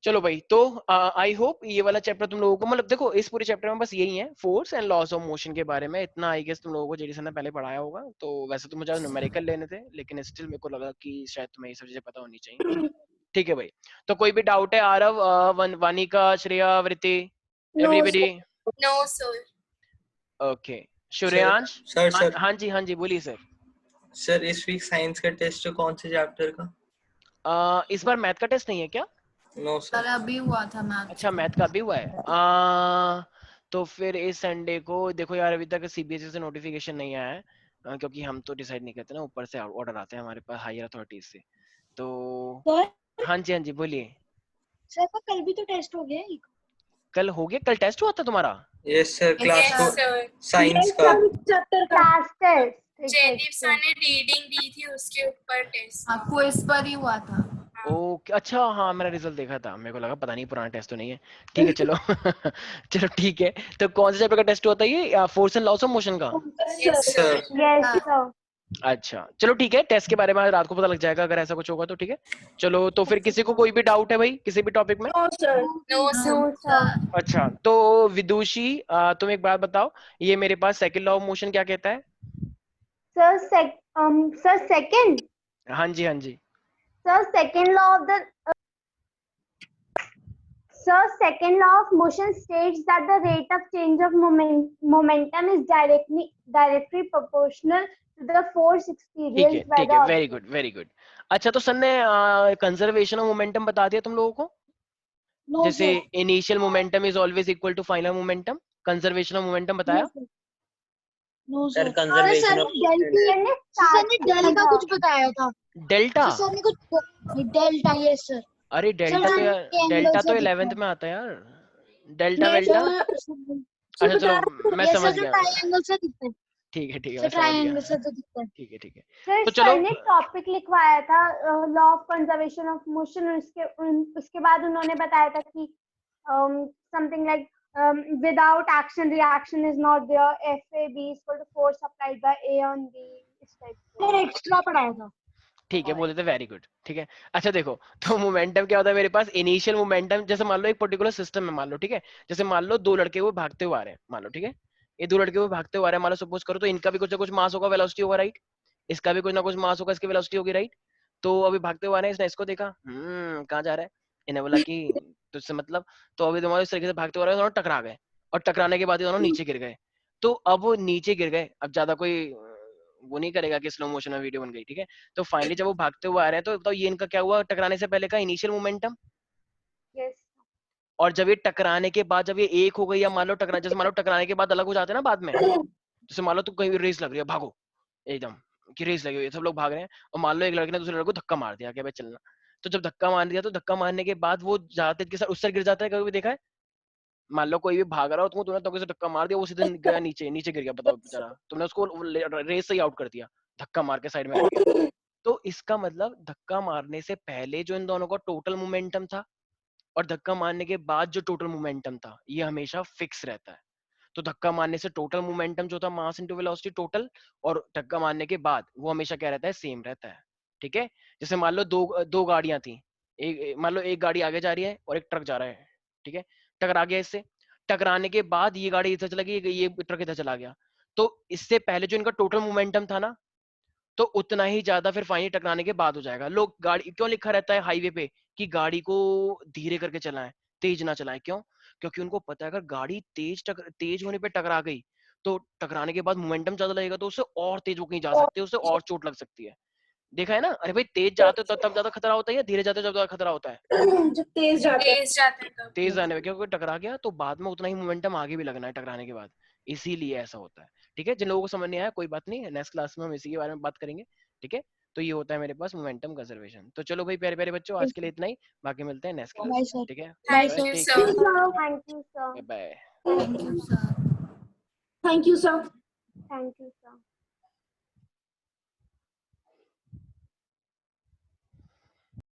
F: चलो भाई, तो आई होप ये वाला चैप्टर तुम लोगों को, मतलब देखो इस पूरे चैप्टर में बस यही है, force and loss of motion के बारे में इतना आई गेस तुम लोगों को जेडी सर ने पहले पढ़ाया होगा। तो वैसे तो मुझे न्यूमेरिकल लेने थे, लेकिन स्टिल मेरे को लगा कि शायद तुम्हें ये सब चीजें पता होनी चाहिए। ठीक है भाई, तो कोई भी डाउट है Aarav, Vanika, Shreya, Vritti, everybody?
B: No sir.
F: Okay, Shreyansh.
H: Sir
F: हाँ जी बोलिए सर।
H: सर इस वीक साइंस का टेस्ट कौन से चैप्टर का?
F: इस बार मैथ का टेस्ट नहीं है क्या?
H: No
B: sir
H: sir.
B: अभी हुआ था मैथ।
F: अच्छा, मैथ का भी हुआ है। तो फिर इस संडे को देखो यार, अभी तक सीबीएसई से नोटिफिकेशन नहीं आया है, क्योंकि हम तो डिसाइड नहीं करते ना, ऊपर से ऑर्डर आते हैं हमारे पास हायर अथॉरिटीज से। तो
E: सर
F: हाँ जी बोलिए।
E: सर का कल भी तो टेस्ट हो गया एक।
F: कल हो गया? कल टेस्ट हुआ था तुम्हारा?
H: Yes sir, class
B: Yes, sir.
H: Science का।
G: चैप्टर का
C: Class test.
B: जयदीप सर ने रीडिंग दी थी उसके ऊपर टेस्ट। आपको इस पर ही हुआ था।
F: ओके, अच्छा हाँ, मेरा रिजल्ट देखा था, मेरे को लगा पता नहीं पुराना टेस्ट तो नहीं है। ठीक है चलो चलो ठीक है। तो कौन से चैप्टर का टेस्ट होता है ये, force and loss of motion का?
B: Yes, sir.
C: Yes, sir.
F: अच्छा चलो ठीक है, टेस्ट के बारे में रात को पता लग जाएगा अगर ऐसा कुछ होगा तो, ठीक है। चलो तो फिर किसी को कोई भी डाउट है भाई किसी भी टॉपिक में?
G: No sir.
B: No,
C: No, sir.
F: अच्छा, तो विदुषी तुम एक बात बताओ, ये मेरे पास सेकंड लॉ ऑफ मोशन क्या कहता है?
C: Sir, second.
F: हाँ जी
C: Sir, second law of the. Sir, second law of motion states that the rate of change of momentum is directly proportional to the force experienced by
F: ठीक
C: the
F: है, very good. अच्छा, तो sir ने conservation of momentum बता दिया तुम लोगों को?
E: नो
F: जैसे initial momentum is always equal to final momentum, conservation of momentum बताया?
E: No
D: sir
E: sir.
D: Conservation of
E: sir ने डेल का कुछ बताया था।
F: डेल्टा?
E: सर ने कुछ डेल्टा, यस सर।
F: अरे डेल्टा तो यार,
E: triangle
F: डेल्टा
E: से
F: तो
E: दिखता
F: 11th
E: है।
F: में आता है यार, डेल्टा वेल्टा। अच्छा चलो मैं समझ गया,
E: ट्रायंगल से दिखता है।
F: ठीक है
E: सर
F: मैं समझ
E: ट्रायंगल
F: गया,
E: से तो दिखता है।
F: ठीक है।
C: सर
F: तो चलो
C: सर ने टॉपिक लिखवाया था law of conservation of motion, उसके बाद उन्होंने बताया था कि something like without action reaction is not there, FAB is equal to force applied by A on B, इस टाइप
E: सर एक्स्ट्रा पढ़ाया था।
F: ठीक है, बोल देते वेरी गुड। ठीक है, अच्छा देखो, तो मोमेंटम क्या होता है मेरे पास, इनिशियल मोमेंटम। जैसे मान लो एक पर्टिकुलर सिस्टम है, मान लो, ठीक है, जैसे मान लो दो लड़के वो भागते हुए आ रहे हैं, मान लो, ठीक है, ये दो लड़के वो भागते हुए आ रहे हैं, मान लो सपोज करो, तो इनका भी कुछ ना कुछ मास होगा, वेलोसिटी होगा, राइट, इसका भी कुछ ना कुछ मास होगा, इसकी वेलोसिटी होगी, राइट। तो अभी भागते हुए आ रहे हैं, इसने इसको देखा, कहाँ जा रहा है, इन्हें बोला कि तुझसे मतलब, तो अभी तुम्हारे इस तरीके से भागते हुए आ रहे हैं, दोनों टकरा गए, और टकराने के बाद ये दोनों नीचे गिर गए। तो अब वो नीचे गिर गए, अब ज्यादा कोई वो नहीं करेगा कि स्लो मोशन में वीडियो बन गई, ठीक है। तो फाइनली जब वो भागते हुए आ रहे हैं, तो ये इनका क्या हुआ, टकराने से पहले का इनिशियल मोमेंटम,
C: यस
F: और जब ये टकराने के बाद जब ये एक हो गई, या मान लो टकरा, जैसे मान लो टकराने के बाद अलग हो जाते हैं ना बाद में, जैसे मान लो तुम कहीं रेस लग रही है, भागो एकदम कि रेस लगी हुई है, सब लोग भाग रहे हैं, और मान लो एक लड़के ने दूसरे लड़के को धक्का मार दिया, क्या भाई चलना, तो जब धक्का मार दिया, तो धक्का मारने के बाद वो जाते के साथ उस साइड गिर जाता है, कभी भी देखा है, मान लो कोई भी भाग रहा हो, तुमने तो किसी धक्का मार दिया, वो सीधे गया नीचे, नीचे गिर गया, बताओ बेचारा, तुमने उसको रेस से ही आउट कर दिया, धक्का मार के साइड में रख के। तो इसका मतलब धक्का मारने से पहले जो इन दोनों का टोटल मोमेंटम था, और धक्का मारने के बाद जो टोटल मोमेंटम था, ये हमेशा फिक्स रहता है। तो धक्का मारने से टोटल मोमेंटम जो था, मास इनटू वेलोसिटी टोटल, और धक्का मारने के बाद वो हमेशा क्या रहता है, सेम रहता है, ठीक है। जैसे मान लो दो गाड़ियां थी, मान लो एक गाड़ी आगे जा रही है और एक ट्रक जा रहा है, ठीक है, टकरा गया इससे, टकराने के बाद ये गाड़ी इधर चला गई, ये ट्रक इधर चला गया, तो इससे पहले जो इनका टोटल मोमेंटम था ना, तो उतना ही ज्यादा फिर फाइनली टकराने के बाद हो जाएगा। लोग गाड़ी क्यों लिखा रहता है हाईवे पे कि गाड़ी को धीरे करके चलाएं, तेज ना चलाएं, क्यों, क्योंकि उनको पता है अगर गाड़ी तेज होने पे टकरा गई, तो टकराने के बाद मोमेंटम ज्यादा लगेगा, तो उससे और तेज वो कहीं जा सकते हैं, उससे और चोट लग सकती है। देखा है ना, अरे भाई तेज जाते हो तब ज्यादा खतरा होता है, या धीरे जाते हो तब ज्यादा खतरा होता है,
G: जब तेज जाते हैं।
B: तेज जाते हैं तब।
F: तेज जाने में, क्योंकि टकरा गया तो बाद में उतना ही मोमेंटम आगे भी लगना है टकराने के बाद, इसीलिए ऐसा होता है। ठीक है, जिन लोगों को समझ नहीं आया कोई बात नहीं, नेक्स्ट क्लास में हम इसी के बारे में बात करेंगे, ठीक है। तो ये होता है मेरे पास मोमेंटम कंजर्वेशन। तो चलो भाई प्यारे प्यारे बच्चों, आज के लिए इतना ही, बाकी मिलते हैं नेक्स्ट क्लास
E: बाय
F: में,
E: सर।
F: ठीक है,
B: thank you
F: take
B: sir.
F: Care,
C: thank you sir
F: bye.
E: Thank you sir.
G: Thank you sir.
C: Thank you sir